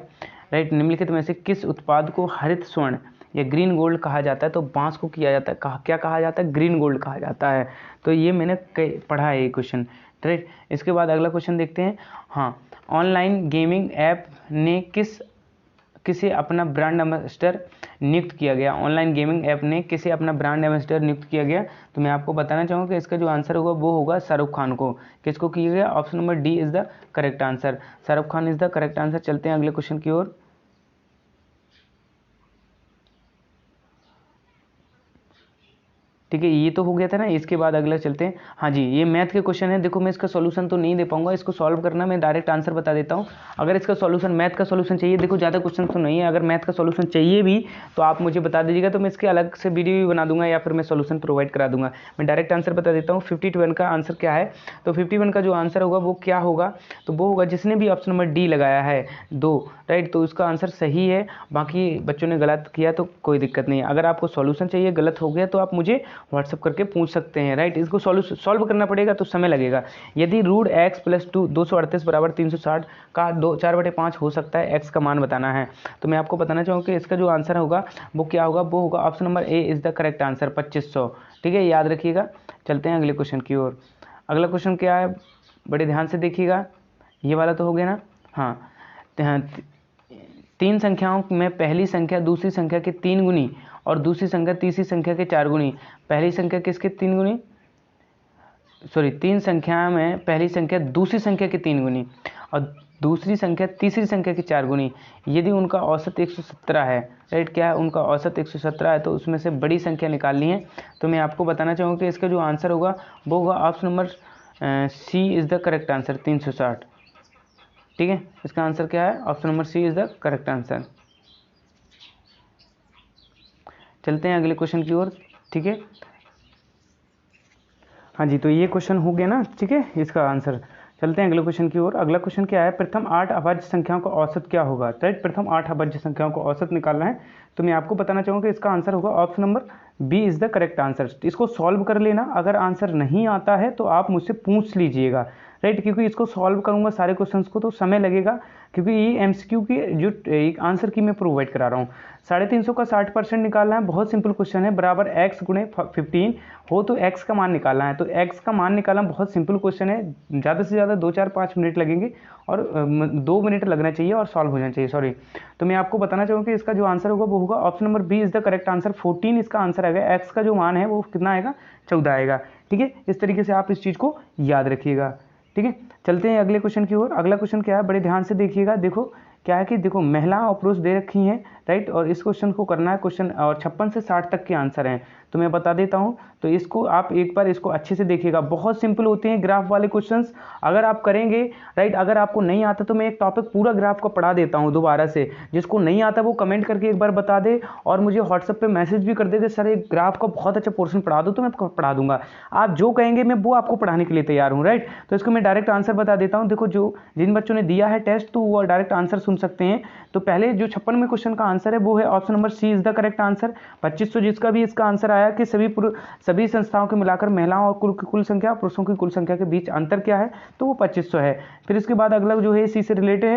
राइट। निम्नलिखित में से किस उत्पाद को हरित स्वर्ण या ग्रीन गोल्ड कहा जाता है, तो बांस को किया जाता है, क्या कहा जाता है, ग्रीन गोल्ड कहा जाता है, तो ये मैंने पढ़ा है ये क्वेश्चन, राइट। इसके बाद अगला क्वेश्चन देखते हैं, हाँ, ऑनलाइन गेमिंग ऐप ने किसे अपना ब्रांड एम्बेसडर नियुक्त किया गया, ऑनलाइन गेमिंग ऐप ने किसे अपना ब्रांड एम्बेसडर नियुक्त किया गया, तो मैं आपको बताना चाहूँगा कि इसका जो आंसर होगा वो होगा शाहरुख खान को, किसको किया गया, option number D is the correct answer, Shahrukh Khan is the correct answer. चलते हैं अगले क्वेश्चन की ओर। ठीक है, ये तो हो गया था ना, इसके बाद अगला चलते हैं, हाँ जी, ये मैथ के क्वेश्चन है। देखो मैं इसका सॉल्यूशन तो नहीं दे पाऊंगा, इसको सॉल्व करना मैं डायरेक्ट आंसर बता देता हूँ। अगर इसका सॉल्यूशन, मैथ का सॉल्यूशन चाहिए, देखो ज़्यादा क्वेश्चन तो नहीं है, अगर मैथ का सॉल्यूशन चाहिए भी तो आप मुझे बता दीजिएगा, तो मैं इसके अलग से वीडियो भी बना दूंगा या फिर मैं सॉल्यूशन प्रोवाइड करा दूंगा। मैं डायरेक्ट आंसर बता देता हूँ। 51 का आंसर क्या है, तो 51 का जो आंसर होगा वो क्या होगा, तो वो होगा जिसने भी ऑप्शन नंबर डी लगाया है 2, राइट, तो उसका आंसर सही है। बाकी बच्चों ने गलत किया तो कोई दिक्कत नहीं है। अगर आपको सॉल्यूशन चाहिए, गलत हो गया तो आप मुझे व्हाट्सअप करके पूछ सकते हैं, राइट। इसको सॉल्व करना पड़ेगा तो समय लगेगा। यदि रूट एक्स प्लस 238 बराबर 360 का 4/5 हो सकता है, एक्स का मान बताना है, तो मैं आपको बताना चाहूँगा कि इसका जो आंसर होगा वो क्या होगा, वो होगा option number A is the correct answer, 2500, ठीक है, याद रखिएगा। चलते हैं अगले क्वेश्चन की ओर। अगला क्वेश्चन क्या है, बड़े ध्यान से देखिएगा, ये वाला तो हो गया ना, हाँ। 3 संख्याओं में पहली संख्या दूसरी संख्या के 3 गुनी और दूसरी संख्या तीसरी संख्या के 4 गुनी, पहली संख्या किसके 3 गुनी, 3 संख्या में पहली संख्या दूसरी संख्या के 3 गुनी और दूसरी संख्या तीसरी संख्या के 4 गुनी, यदि उनका औसत 117 है, राइट, क्या है, उनका औसत 117 है, तो उसमें से बड़ी संख्या निकालनी है। तो मैं आपको बताना चाहूँगा कि इसका जो आंसर होगा वो होगा option number C is the correct answer, 360, ठीक है। इसका आंसर क्या है, option number C is the correct answer. चलते हैं अगले क्वेश्चन की ओर, ठीक है, हाँ जी, तो ये क्वेश्चन हो गया ना, ठीक है, इसका आंसर। चलते हैं अगले क्वेश्चन की ओर। अगला क्वेश्चन क्या है, प्रथम 8 अभाज्य संख्याओं का औसत क्या होगा, राइट, प्रथम 8 अभाज्य संख्याओं का औसत निकालना है, तो मैं आपको बताना चाहूँगा कि इसका आंसर होगा option number B is the correct answer. इसको सॉल्व कर लेना, अगर आंसर नहीं आता है तो आप मुझसे पूछ लीजिएगा, राइट, क्योंकि इसको सॉल्व करूंगा सारे क्वेश्चंस को तो समय लगेगा, क्योंकि ये एमसीक्यू की जो एक आंसर की मैं प्रोवाइड करा रहा हूँ। 350 का 60% निकालना है, बहुत सिंपल क्वेश्चन है। बराबर x गुणे 15 हो तो x का मान निकालना है। तो x का मान निकालना बहुत सिंपल क्वेश्चन है, ज़्यादा से ज़्यादा 2-4-5 मिनट लगेंगे और 2 मिनट लगना चाहिए और सॉल्व हो जाना चाहिए, सॉरी। तो मैं आपको बताना चाहूँगा कि इसका जो आंसर होगा वो होगा option number B is the correct answer. 14 इसका आंसर आएगा, x का जो मान है वो कितना आएगा, 14 आएगा। ठीक है, इस तरीके से आप इस चीज़ को याद रखिएगा। ठीक है, चलते हैं अगले क्वेश्चन की ओर। अगला क्वेश्चन क्या है, बड़े ध्यान से देखिएगा। देखो क्या है कि देखो महिला और पुरुष दे रखी हैं, राइट, और इस क्वेश्चन को करना है क्वेश्चन, और 56 से 60 तक के आंसर हैं। तो मैं बता देता हूं, तो इसको आप एक बार इसको अच्छे से देखिएगा। बहुत सिंपल होते हैं ग्राफ वाले क्वेश्चंस, अगर आप करेंगे, राइट। अगर आपको नहीं आता तो मैं एक टॉपिक पूरा ग्राफ का पढ़ा देता हूं दोबारा से। जिसको नहीं आता वो कमेंट करके एक बार बता दे और मुझे व्हाट्सएप पे मैसेज भी कर दे कि सर एक ग्राफ का बहुत अच्छा पोर्शन पढ़ा दो, तो मैं पढ़ा दूंगा। आप जो कहेंगे मैं वो आपको पढ़ाने के लिए तैयार हूँ, राइट। तो इसको मैं डायरेक्ट आंसर बता देता हूँ। देखो जो जिन बच्चों ने दिया है टेस्ट तो वो डायरेक्ट आंसर सुन सकते हैं। तो पहले जो 56वें क्वेश्चन का आंसर है वो है option number C is the correct answer. 2500 जिसका भी इसका आंसर आया कि सभी संस्थाओं को मिलाकर महिलाओं और कुल संख्या पुरुषों की कुल संख्या के बीच अंतर क्या है, तो वो 2500 है। फिर इसके बाद अगला जो है सी से रिलेटेड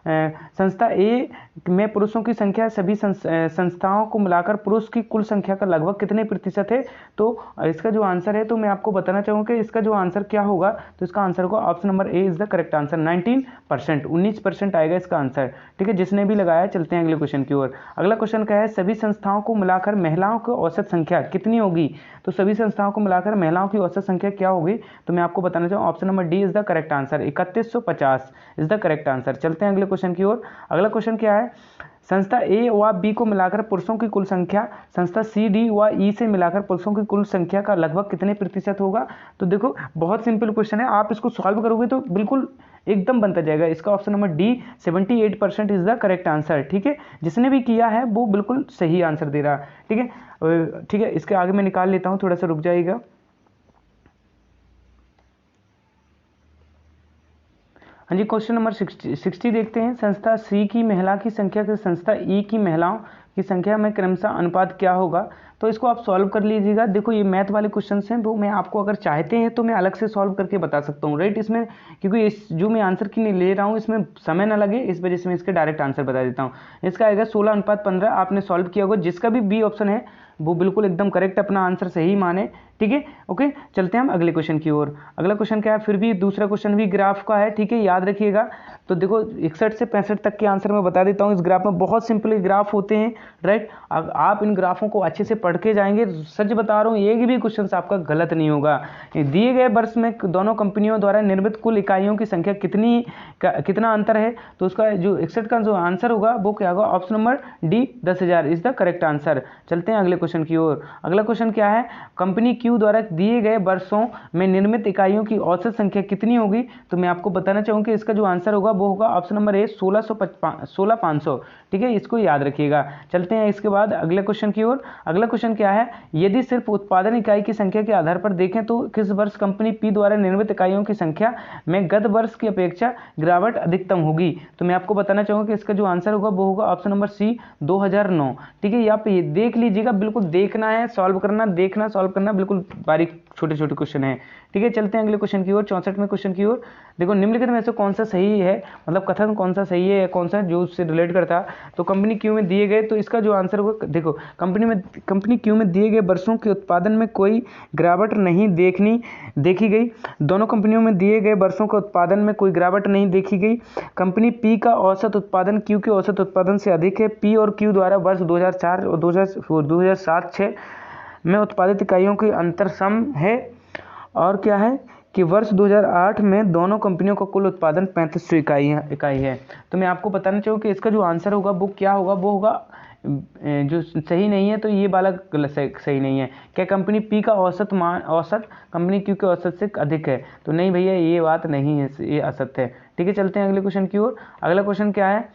है, संस्था ए में पुरुषों की संख्या सभी संस्थाओं को मिलाकर पुरुष की कुल संख्या का लगभग कितने प्रतिशत है। तो इसका जो आंसर है, तो मैं आपको बताना चाहूँगा कि इसका जो आंसर क्या होगा, तो इसका आंसर होगा option number A is the correct answer. 19%, 19% आएगा इसका आंसर। ठीक है, जिसने भी लगाया। चलते हैं अगले क्वेश्चन की ओर। अगला क्वेश्चन क्या है, सभी संस्थाओं को मिलाकर महिलाओं की औसत संख्या कितनी होगी। तो सभी संस्थाओं को मिलाकर महिलाओं की औसत संख्या क्या होगी, तो मैं आपको बताना चाहूँ option number D is the correct answer. 3150 is the correct answer. चलते हैं अगले क्वेश्चन की ओर। अगला क्वेश्चन क्या है, संस्था ए व बी को मिलाकर पुरुषों की कुल संख्या संस्था सी डी व ई से मिलाकर पुरुषों की कुल संख्या का लगभग कितने प्रतिशत होगा। तो देखो बहुत सिंपल क्वेश्चन है, आप इसको सॉल्व करोगे तो बिल्कुल एकदम बनता जाएगा। इसका option number D 78% is the correct answer. ठीक है, जिसने भी किया है वो बिल्कुल सही आंसर दे रहा है। ठीक है, ठीक है, इसके आगे मैं निकाल लेता हूँ, थोड़ा सा रुक जाइएगा। हाँ जी, क्वेश्चन नंबर 60 देखते हैं। संस्था सी की महिला की संख्या से संस्था ई की महिलाओं की संख्या में क्रमशः अनुपात क्या होगा। तो इसको आप सॉल्व कर लीजिएगा। देखो ये मैथ वाले क्वेश्चंस हैं, वो मैं आपको अगर चाहते हैं तो मैं अलग से सॉल्व करके बता सकता हूँ, राइट। इसमें क्योंकि इस जो मैं आंसर की नहीं ले रहा हूँ इसमें समय ना लगे, इस वजह से मैं इसके डायरेक्ट आंसर बता देता हूँ। इसका आएगा 16:15। आपने सॉल्व किया होगा, जिसका भी बी ऑप्शन है वो बिल्कुल एकदम करेक्ट अपना आंसर सही माने। ठीक है, ओके। चलते हैं हम अगले क्वेश्चन की ओर। अगला क्वेश्चन क्या है, फिर भी दूसरा क्वेश्चन भी ग्राफ का है। ठीक है, याद रखिएगा। तो देखो 61 से 65 तक के आंसर मैं बता देता हूँ। इस ग्राफ में बहुत सिंपल ग्राफ होते हैं, राइट। आप इन ग्राफों को अच्छे से पढ़ के जाएंगे, सच बता रहा हूँ एक भी क्वेश्चन आपका गलत नहीं होगा। दिए गए वर्ष में दोनों कंपनियों द्वारा निर्मित कुल इकाइयों की संख्या कितना अंतर है। तो उसका जो 61 का जो आंसर होगा वो क्या होगा, option number D 10,000 is the correct answer. चलते हैं अगले क्वेश्चन की ओर। अगला क्वेश्चन क्या है, कंपनी क्यू द्वारा दिए गए वर्षों में निर्मित इकाइयों की औसत संख्या कितनी होगी। तो मैं आपको बताना चाहूँ कि इसका जो आंसर होगा वो होगा ऑप्शन नंबर ए 16,500। ठीक है, इसको याद रखिएगा। चलते हैं इसके बाद अगले क्वेश्चन की ओर। अगला क्वेश्चन क्या है, यदि सिर्फ उत्पादन इकाई की संख्या के आधार पर देखें तो किस वर्ष कंपनी पी द्वारा निर्मित इकाइयों की संख्या में गत वर्ष की अपेक्षा गिरावट अधिकतम होगी। तो मैं आपको बताना चाहूँगा कि इसका जो आंसर होगा वो होगा ऑप्शन नंबर सी 2009। ठीक है, यहाँ पे ये देख लीजिएगा, बिल्कुल देखना है, सॉल्व करना, देखना सॉल्व करना, बिल्कुल बारीक छोटे छोटे क्वेश्चन है। ठीक है, चलते हैं अगले क्वेश्चन की ओर। 64वें क्वेश्चन की ओर। देखो निम्नलिखित में से कौन सा सही है, मतलब कथन कौन सा सही है, कौन सा जो उससे रिलेट करता है। तो कंपनी क्यू में दिए गए, तो इसका जो आंसर होगा, देखो कंपनी क्यू में दिए गए वर्षों के उत्पादन में कोई गिरावट नहीं देखी गई। दोनों कंपनियों में दिए गए वर्षों के उत्पादन में कोई गिरावट नहीं देखी गई। कंपनी पी का औसत उत्पादन क्यू के औसत उत्पादन से अधिक है। पी और क्यू द्वारा वर्ष 2004 और 2007-06 में उत्पादित इकाइयों की अंतर सम है। और क्या है कि वर्ष 2008 में दोनों कंपनियों का कुल उत्पादन 3500 इकाई है। तो मैं आपको बताना चाहूँ कि इसका जो आंसर होगा वो क्या होगा, वो होगा जो सही नहीं है, तो ये वाला सही नहीं है। क्या कंपनी पी का औसत कंपनी क्यू के औसत से अधिक है। तो नहीं भैया, ये बात नहीं है, ये असत्य है। ठीक है, चलते हैं अगले क्वेश्चन की ओर। अगला क्वेश्चन क्या है,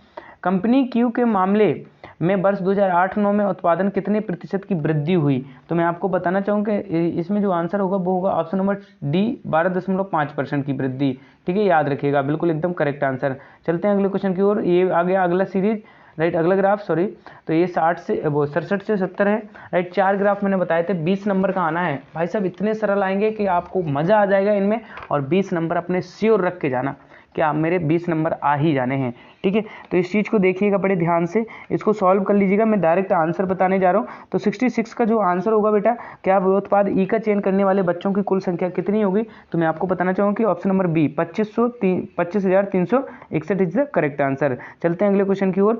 कंपनी क्यू के मामले में वर्ष 2008-09 में उत्पादन कितने प्रतिशत की वृद्धि हुई। तो मैं आपको बताना चाहूँगा इसमें जो आंसर होगा वो होगा ऑप्शन नंबर डी 12.5% की वृद्धि। ठीक है, याद रखिएगा, बिल्कुल एकदम करेक्ट आंसर। चलते हैं अगले क्वेश्चन की ओर। ये आ गया अगला सीरीज राइट। अगला ग्राफ सॉरी, तो ये 60 से वो 67 से 70 है, राइट। 4 ग्राफ मैंने बताए थे, 20 नंबर का आना है भाई साहब, इतने सरल आएंगे कि आपको मज़ा आ जाएगा इनमें, और 20 नंबर अपने श्योर रख के जाना कि आप मेरे 20 नंबर आ ही जाने हैं, ठीक है। तो इस चीज़ को देखिएगा बड़े ध्यान से, इसको सॉल्व कर लीजिएगा। मैं डायरेक्ट आंसर बताने जा रहा हूँ। तो 66 का जो आंसर होगा बेटा, क्या उत्पाद ई का चयन करने वाले बच्चों की कुल संख्या कितनी होगी? तो मैं आपको बताना चाहूँगा कि option number B 25,361 is the correct answer. चलते हैं अगले क्वेश्चन की ओर।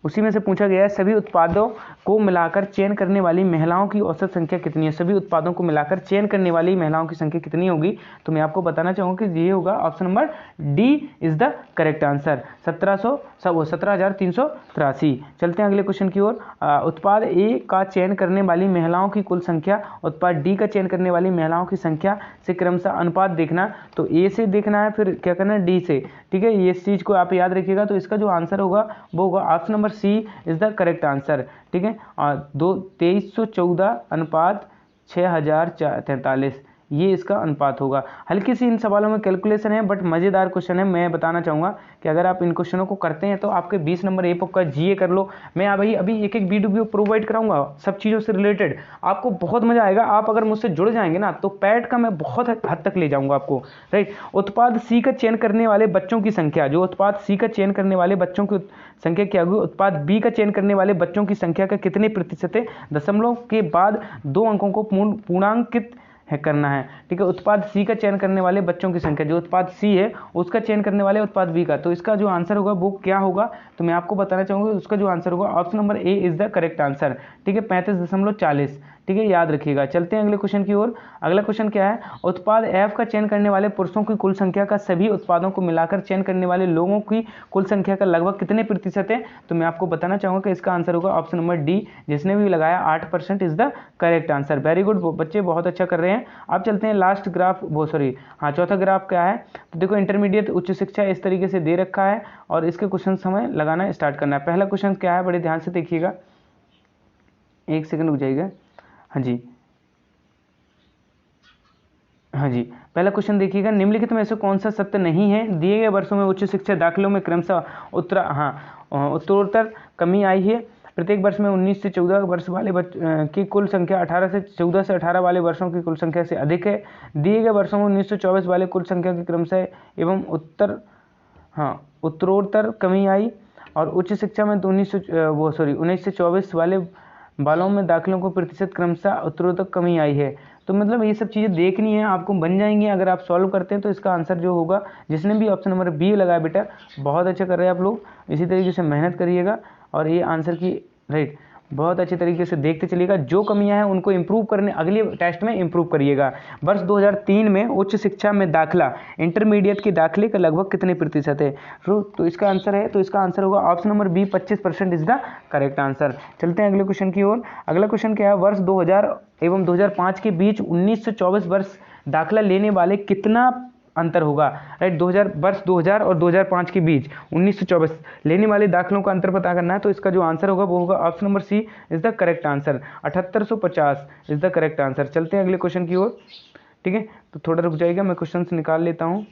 उसी में से पूछा गया है सभी उत्पादों को मिलाकर चयन करने वाली महिलाओं की औसत संख्या कितनी है? सभी उत्पादों को मिलाकर चयन करने वाली महिलाओं की संख्या कितनी होगी? तो मैं आपको बताना चाहूँगा कि ये होगा option number D is the correct answer, 17,383। चलते हैं अगले क्वेश्चन की ओर। उत्पाद ए का चयन करने वाली महिलाओं की कुल संख्या, उत्पाद डी का चयन करने वाली महिलाओं की संख्या से क्रमशः अनुपात देखना। तो ए से देखना है, फिर क्या करना है, डी से, ठीक है। ये इस चीज़ को आप याद रखिएगा। तो इसका जो आंसर होगा वो होगा option number C is the correct answer, ठीक है। 2314 अनुपात 6043, ये इसका अनुपात होगा। हल्की सी इन सवालों में कैलकुलेशन है, बट मज़ेदार क्वेश्चन है। मैं बताना चाहूँगा कि अगर आप इन क्वेश्चनों को करते हैं तो आपके 20 नंबर ए पक्का जीए कर लो। मैं अभी एक एक वीडियो प्रोवाइड कराऊंगा सब चीज़ों से रिलेटेड, आपको बहुत मज़ा आएगा। आप अगर मुझसे जुड़ जाएंगे ना तो पैट का मैं बहुत हद तक ले जाऊँगा आपको, राइट। उत्पाद सी का चयन करने वाले बच्चों की संख्या, जो उत्पाद सी का चयन करने वाले बच्चों की संख्या क्या होगी? उत्पाद बी का चयन करने वाले बच्चों की संख्या का कितने प्रतिशत है? दशमलव के बाद 2 अंकों को पूर्णांकित करना है, ठीक है। उत्पाद सी का चयन करने वाले बच्चों की संख्या, जो उत्पाद सी है उसका चयन करने वाले उत्पाद बी का, तो इसका जो आंसर होगा वो क्या होगा? तो मैं आपको बताना चाहूँगा उसका जो आंसर होगा option number A is the correct answer, ठीक है, 35.40, ठीक है, याद रखिएगा। चलते हैं अगले क्वेश्चन की ओर। अगला क्वेश्चन क्या है? उत्पाद एफ का चयन करने वाले पुरुषों की कुल संख्या का सभी उत्पादों को मिलाकर चयन करने वाले लोगों की कुल संख्या का लगभग कितने प्रतिशत है? तो मैं आपको बताना चाहूँगा कि इसका आंसर होगा ऑप्शन नंबर डी, जिसने भी लगाया 8% is the correct answer. Very good बच्चे, बहुत अच्छा कर रहे हैं। अब चलते हैं लास्ट ग्राफ, चौथा ग्राफ क्या है? तो देखो, इंटरमीडिएट उच्च शिक्षा इस तरीके से दे रखा है और इसके क्वेश्चन समय लगाना स्टार्ट करना है। पहला क्वेश्चन क्या है, बड़े ध्यान से देखिएगा, एक सेकंड रुक जाइएगा। हाँ जी, पहला क्वेश्चन देखिएगा, निम्नलिखित में से कौन सा सत्य नहीं है? दिए गए वर्षों में उच्च शिक्षा दाखिलों में क्रमशः उत्तरोत्तर कमी आई है। प्रत्येक वर्ष में 19 से 14 वर्ष वाले की कुल संख्या 14 से 18 वाले वर्षों की कुल संख्या से अधिक है। दिए गए वर्षों में 1924 वाले कुल संख्या की क्रमशः एवं उत्तरोत्तर कमी आई, और उच्च शिक्षा में 19 से 24 वाले बालों में दाखिलों को प्रतिशत क्रमशः उत्तरोत्तर कमी आई है। तो मतलब ये सब चीज़ें देखनी है, आपको बन जाएंगी अगर आप सॉल्व करते हैं। तो इसका आंसर जो होगा, जिसने भी ऑप्शन नंबर बी लगाया बेटा, बहुत अच्छा कर रहे हैं आप लोग, इसी तरीके से मेहनत करिएगा और ये आंसर की राइट बहुत अच्छे तरीके से देखते चलिएगा। जो कमियां हैं उनको इंप्रूव करने अगले टेस्ट में इंप्रूव करिएगा। वर्ष 2003 में उच्च शिक्षा में दाखिला इंटरमीडिएट के दाखिले का लगभग कितने प्रतिशत है? तो इसका आंसर है, तो इसका आंसर होगा option number B, 25% is the correct answer. चलते हैं अगले क्वेश्चन की ओर। अगला क्वेश्चन क्या है? वर्ष 2000 एवं 2005 के बीच 1924 वर्ष दाखिला लेने वाले कितना अंतर होगा? राइट, वर्ष 2000 और 2005 के बीच 1924 लेने वाले दाखिलों का अंतर पता करना है। तो इसका जो आंसर होगा वो होगा option number C is the correct answer, 7850 is the correct answer. चलते हैं अगले क्वेश्चन की ओर, ठीक है। तो थोड़ा रुक जाइएगा, मैं क्वेश्चन निकाल लेता हूँ।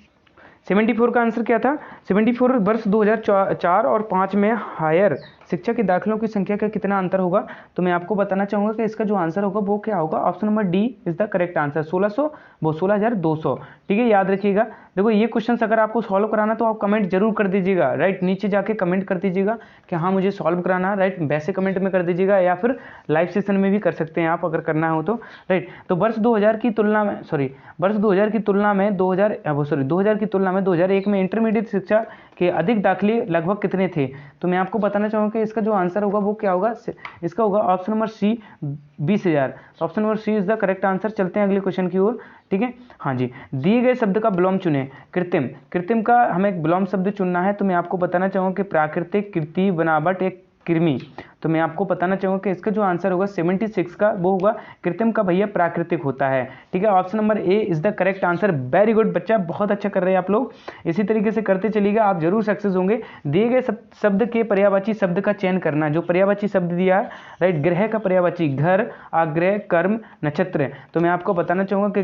74 का आंसर क्या था? 74 वर्ष 2004 और 5 में हायर शिक्षा के दाखिलों की संख्या का कितना अंतर होगा? तो मैं आपको बताना चाहूँगा कि इसका जो आंसर होगा वो क्या होगा? Option number D is the correct answer, 16,200, ठीक है, याद रखिएगा। देखो, ये क्वेश्चन अगर आपको सॉल्व कराना तो आप कमेंट जरूर कर दीजिएगा, राइट, नीचे जाके कमेंट कर दीजिएगा कि हाँ मुझे सॉल्व कराना, राइट, वैसे कमेंट में कर दीजिएगा या फिर लाइव सेशन में भी कर सकते हैं आप अगर करना हो तो, राइट। तो वर्ष 2000 की तुलना में 2001 में इंटरमीडिएट शिक्षा के अधिक दाखिले लगभग कितने थे? तो मैं आपको बताना चाहूँगा कि इसका जो आंसर होगा वो क्या होगा? इसका होगा option number C, 20,000। Option number C is the correct answer. चलते हैं अगले क्वेश्चन की ओर, ठीक है। हाँ जी, दिए गए शब्द का विलोम चुने। कृत्रिम का हमें विलोम शब्द चुनना है। तो मैं आपको बताना चाहूँगा कि प्राकृतिक, कृति, बनावट, एक कृमि। तो मैं आपको बताना चाहूँगा कि इसका जो आंसर होगा 76 का वो होगा कृत्रिम का भैया प्राकृतिक होता है। ठीक है, option number A is the correct answer. Very good बच्चा, बहुत अच्छा कर रहे हैं आप लोग, इसी तरीके से करते चलिएगा, आप जरूर सक्सेस होंगे। दिए गए शब्द के पर्यायवाची शब्द का चयन करना। जो पर्यायवाची शब्द दिया है, राइट, ग्रह का पर्यायवाची घर, आग्रह, कर्म, नक्षत्र। तो मैं आपको बताना चाहूँगा कि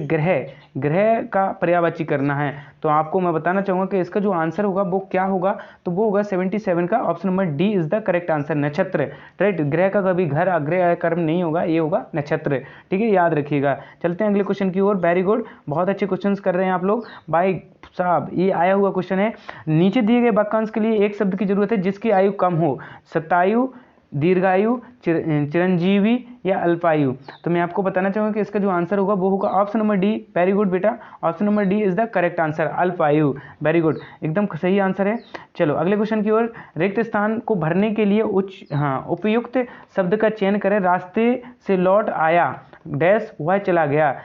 ग्रह का पर्यायवाची करना है। तो आपको मैं बताना चाहूँगा कि इसका जो आंसर होगा वो क्या होगा, तो वो होगा 77 का option number D is the correct answer, नक्षत्र। राइट, ग्रह का कभी घर, आग्रह, कर्म नहीं होगा, ये होगा नक्षत्र। ठीक है, याद रखिएगा। चलते हैं अगले क्वेश्चन की ओर। वेरी गुड, बहुत अच्छे क्वेश्चंस कर रहे हैं आप लोग भाई साहब। ये आया हुआ क्वेश्चन है, नीचे दिए गए वाक्यांश के लिए एक शब्द की जरूरत है जिसकी आयु कम हो। शतायु, दीर्घायु, चिरंजीवी या अल्पायु। तो मैं आपको बताना चाहूँगा कि इसका जो आंसर होगा वो होगा option number D. Very good बेटा, option number D is the correct answer, अल्पायु। वेरी गुड, एकदम सही आंसर है। चलो अगले क्वेश्चन की ओर। रिक्त स्थान को भरने के लिए उपयुक्त शब्द का चयन करें। रास्ते से लौट आया डैश वह चला गया।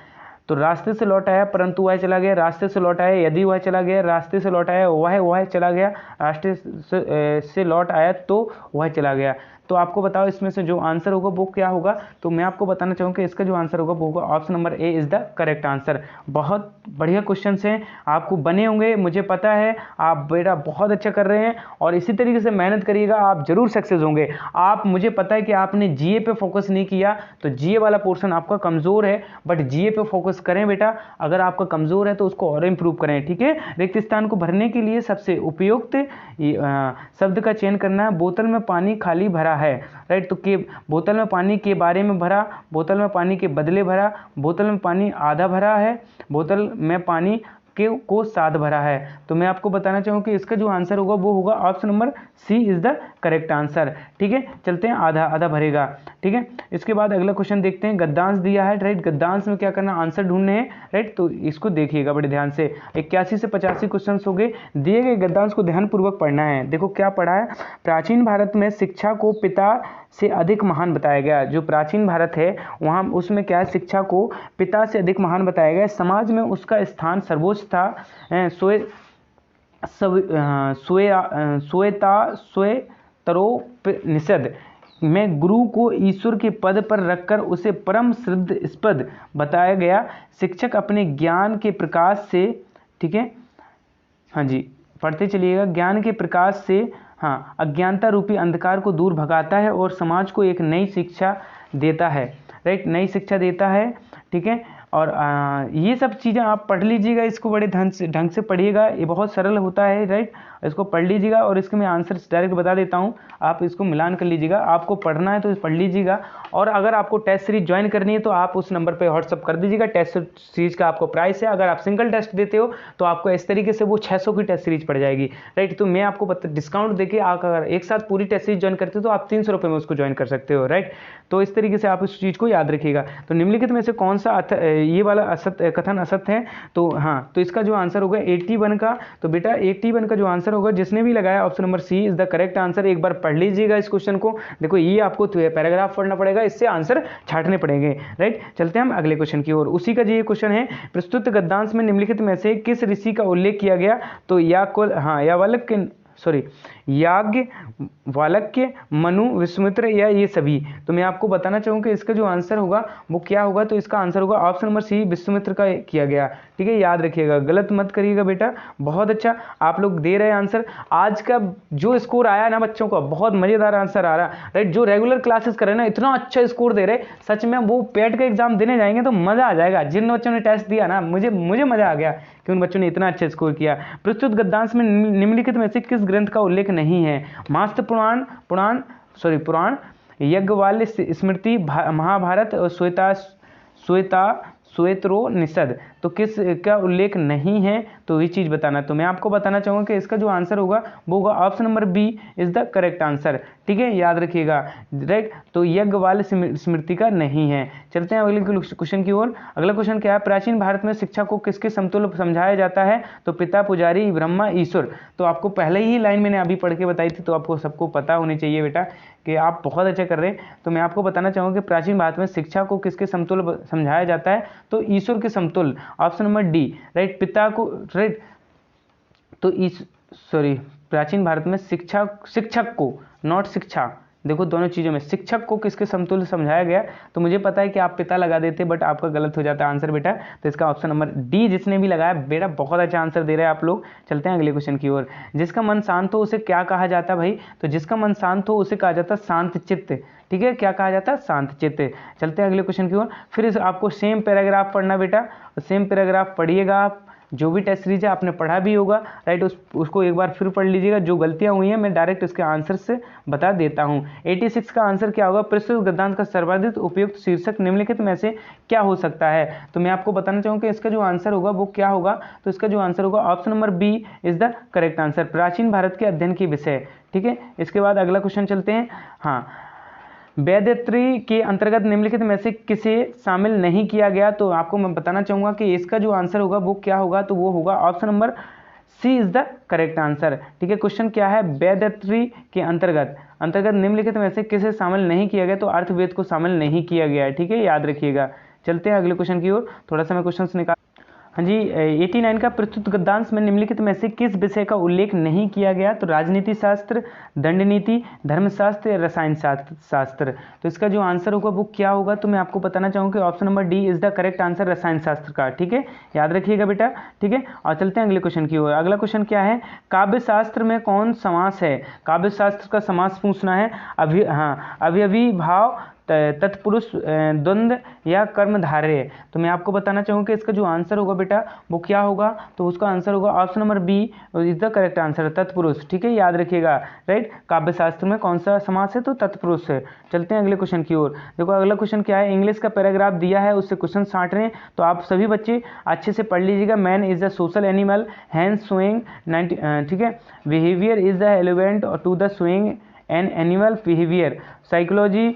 तो रास्ते से लौट आया परंतु वह चला गया, रास्ते से लौट आया यदि वह चला गया, रास्ते से लौट आया वह चला गया, रास्ते से लौट आया तो वह चला गया। तो आपको बताओ इसमें से जो आंसर होगा वो क्या होगा। तो मैं आपको बताना चाहूँगा कि इसका जो आंसर होगा वो होगा option number A is the correct answer. बहुत बढ़िया क्वेश्चन हैं, आपको बने होंगे, मुझे पता है। आप बेटा बहुत अच्छा कर रहे हैं और इसी तरीके से मेहनत करिएगा, आप जरूर सक्सेस होंगे। आप, मुझे पता है कि आपने जीए पे फोकस नहीं किया, तो जीए वाला पोर्शन आपका कमज़ोर है, बट जीए पे फोकस करें बेटा। अगर आपका कमज़ोर है तो उसको और इम्प्रूव करें। ठीक है, रिक्त स्थान को भरने के लिए सबसे उपयुक्त शब्द का चयन करना है। बोतल में पानी खाली भरा है, राइट। तो के बोतल में पानी के बारे में भरा, बोतल में पानी के बदले भरा, बोतल में पानी आधा भरा है, बोतल में पानी को साथ भरा है। तो मैं आपको बताना चाहूँ कि इसका जो आंसर होगा वो होगा option number C is the correct answer. ठीक है, चलते हैं, आधा आधा भरेगा। ठीक है, इसके बाद अगला क्वेश्चन देखते हैं। गद्यांश दिया है, राइट। गद्यांश में क्या करना, आंसर ढूंढने हैं, राइट। तो इसको देखिएगा बड़े ध्यान से। 81 से 85 क्वेश्चन हो गए। दिए गए गद्यांश को ध्यानपूर्वक पढ़ना है। देखो क्या पढ़ा है। प्राचीन भारत में शिक्षा को पिता से अधिक महान बताया गया। जो प्राचीन भारत है वहाँ उसमें क्या है, शिक्षा को पिता से अधिक महान बताया गया। समाज में उसका स्थान सर्वोच्च था। श्वेतरोपनिषद में गुरु को ईश्वर के पद पर रखकर उसे परम श्रद्धास्पद बताया गया। शिक्षक अपने ज्ञान के प्रकाश से, ठीक है, हाँ जी पढ़ते चलिएगा, ज्ञान के प्रकाश से अज्ञानता रूपी अंधकार को दूर भगाता है और समाज को एक नई शिक्षा देता है, राइट, नई शिक्षा देता है। ठीक है, और ये सब चीज़ें आप पढ़ लीजिएगा, इसको बड़े ढंग से पढ़िएगा, ये बहुत सरल होता है, राइट। इसको पढ़ लीजिएगा और इसके मैं आंसर डायरेक्ट बता देता हूँ, आप इसको मिलान कर लीजिएगा। आपको पढ़ना है तो पढ़ लीजिएगा, और अगर आपको टेस्ट सीरीज ज्वाइन करनी है तो आप उस नंबर पे व्हाट्सअप कर दीजिएगा। टेस्ट सीरीज का आपको प्राइस है, अगर आप सिंगल टेस्ट देते हो तो आपको इस तरीके से वो 600 की टेस्ट सीरीज पड़ जाएगी, राइट। तो मैं आपको डिस्काउंट देके अगर एक साथ पूरी टेस्ट सीरीज ज्वाइन करते हो तो आप 300 रुपये में उसको ज्वाइन कर सकते हो, राइट। तो इस तरीके से आप इस चीज़ को याद रखिएगा। तो निम्नलिखित में से कौन सा ये वाला कथन असत्य है। तो तो इसका जो आंसर होगा 81 का। तो बेटा 81 का जो आंसर होगा, जिसने भी लगाया option number C is the correct answer. एक बार पढ़ लीजिएगा इस क्वेश्चन को। देखो ये आपको पैराग्राफ पढ़ना पड़ेगा, इससे आंसर छांटने पड़ेंगे, राइट। चलते हैं हम अगले क्वेश्चन की ओर। उसी का ये क्वेश्चन है, प्रस्तुत गद्यांश में निम्नलिखित में से किस ऋषि का उल्लेख किया गया। तो याज्ञवल्क्य, मनु, विश्वामित्र या ये सभी। तो मैं आपको बताना चाहूँ कि इसका जो आंसर होगा वो क्या होगा। तो इसका आंसर होगा ऑप्शन नंबर सी, विश्वामित्र का किया गया। ठीक है, याद रखिएगा, गलत मत करिएगा बेटा। बहुत अच्छा आप लोग दे रहे हैं आंसर। आज का जो स्कोर आया ना बच्चों का, बहुत मजेदार आंसर आ रहा है, राइट। जो रेगुलर क्लासेस कर रहे हैं ना, इतना अच्छा स्कोर दे रहे, सच में वो पेट का एग्जाम देने जाएंगे तो मजा आ जाएगा। जिन बच्चों ने टेस्ट दिया ना, मुझे मजा आ गया कि उन बच्चों ने इतना अच्छा स्कोर किया। प्रस्तुत गद्यांश में निम्नलिखित में से किस ग्रंथ का उल्लेख नहीं है। मास्तर पुराण, यज्ञवल्क्य स्मृति, महाभारत और श्वेतरोपनिषद। तो किस का उल्लेख नहीं है, तो ये चीज़ बताना। तो मैं आपको बताना चाहूँगा कि इसका जो आंसर होगा वो होगा option number B is the correct answer. ठीक है, याद रखिएगा, राइट। तो यज्ञवल्क्य स्मृति का नहीं है। चलते हैं अगले क्वेश्चन की ओर। अगला क्वेश्चन क्या है, प्राचीन भारत में शिक्षा को किसके समतुल्य समझाया जाता है। तो पिता, पुजारी, ब्रह्मा, ईश्वर। तो आपको पहले ही लाइन मैंने अभी पढ़ के बताई थी, तो आपको सबको पता होनी चाहिए बेटा कि आप बहुत अच्छा कर रहे हैं। तो मैं आपको बताना चाहूँगा कि प्राचीन भारत में शिक्षा को किसके समतुल्य समझाया जाता है। तो ईश्वर के समतुल्य, ऑप्शन नंबर डी, राइट। पिता को, राइट। तो प्राचीन भारत में शिक्षक को, नॉट शिक्षा, देखो दोनों चीज़ों में शिक्षक को किसके समतुल्य समझाया गया, तो मुझे पता है कि आप पिता लगा देते, बट आपका गलत हो जाता है आंसर बेटा। तो इसका ऑप्शन नंबर डी जिसने भी लगाया बेटा बहुत अच्छा आंसर दे रहे हैं आप लोग। चलते हैं अगले क्वेश्चन की ओर। जिसका मन शांत हो उसे क्या कहा जाता है भाई, तो जिसका मन शांत हो उसे कहा जाता है शांत चित्त, ठीक है, क्या कहा जाता है, शांत चित्त। चलते हैं अगले क्वेश्चन की ओर। फिर इस आपको सेम पैराग्राफ पढ़ना बेटा, सेम पैराग्राफ पढ़िएगा आप, जो भी टेस्ट सीरीज है आपने पढ़ा भी होगा, राइट, उसको एक बार फिर पढ़ लीजिएगा। जो गलतियां हुई हैं मैं डायरेक्ट इसके आंसर से बता देता हूं। 86 का आंसर क्या होगा, प्रस्तुत गद्यांश का सर्वाधिक उपयुक्त शीर्षक निम्नलिखित में से क्या हो सकता है। तो मैं आपको बताना चाहूँगा कि इसका जो आंसर होगा वो क्या होगा, तो इसका जो आंसर होगा option number B is the correct answer, प्राचीन भारत के अध्ययन के विषय, ठीक है। इसके बाद अगला क्वेश्चन चलते हैं। हाँ, वैद्यत्री के अंतर्गत निम्नलिखित में से किसे शामिल नहीं किया गया, तो आपको मैं बताना चाहूंगा कि इसका जो आंसर होगा वो क्या होगा, तो वो होगा option number C is the correct answer, ठीक है। क्वेश्चन क्या है, वैद्यत्री के अंतर्गत निम्नलिखित में से किसे शामिल नहीं किया गया, तो अर्थवेद को शामिल नहीं किया गया है, ठीक है, याद रखिएगा। चलते हैं अगले क्वेश्चन की ओर, थोड़ा सा मैं क्वेश्चन निकाल। हाँ जी, 89 का प्रस्तुत गद्यांश में निम्नलिखित में से किस विषय का उल्लेख नहीं किया गया, तो राजनीति शास्त्र, दंड नीति, धर्मशास्त्र या रसायन शास्त्र। तो इसका जो आंसर होगा वो क्या होगा, तो मैं आपको बताना चाहूँगा कि option number D is the correct answer, रसायन शास्त्र का, ठीक है, याद रखिएगा बेटा, ठीक है। और चलते हैं अगले क्वेश्चन की ओर। अगला क्वेश्चन क्या है, काव्य शास्त्र में कौन समास है, काव्य शास्त्र का समास पूछना है। अवयवी भाव, तत्पुरुष, द्वंद्व या कर्मधारय। तो मैं आपको बताना चाहूँगा कि इसका जो आंसर होगा बेटा वो क्या होगा, तो उसका आंसर होगा option number B is the correct answer, तत्पुरुष, ठीक है, याद रखिएगा, राइट। काव्य शास्त्र में कौन सा समास है, तो तत्पुरुष है। चलते हैं अगले क्वेश्चन की ओर। देखो अगला क्वेश्चन क्या है, इंग्लिश का पैराग्राफ दिया है, उससे क्वेश्चन 60 रहे हैं, तो आप सभी बच्चे अच्छे से पढ़ लीजिएगा। Man is the social animal, hence swing 90, ठीक है, behaviour is the relevant to the swing an animal behaviour, psychology,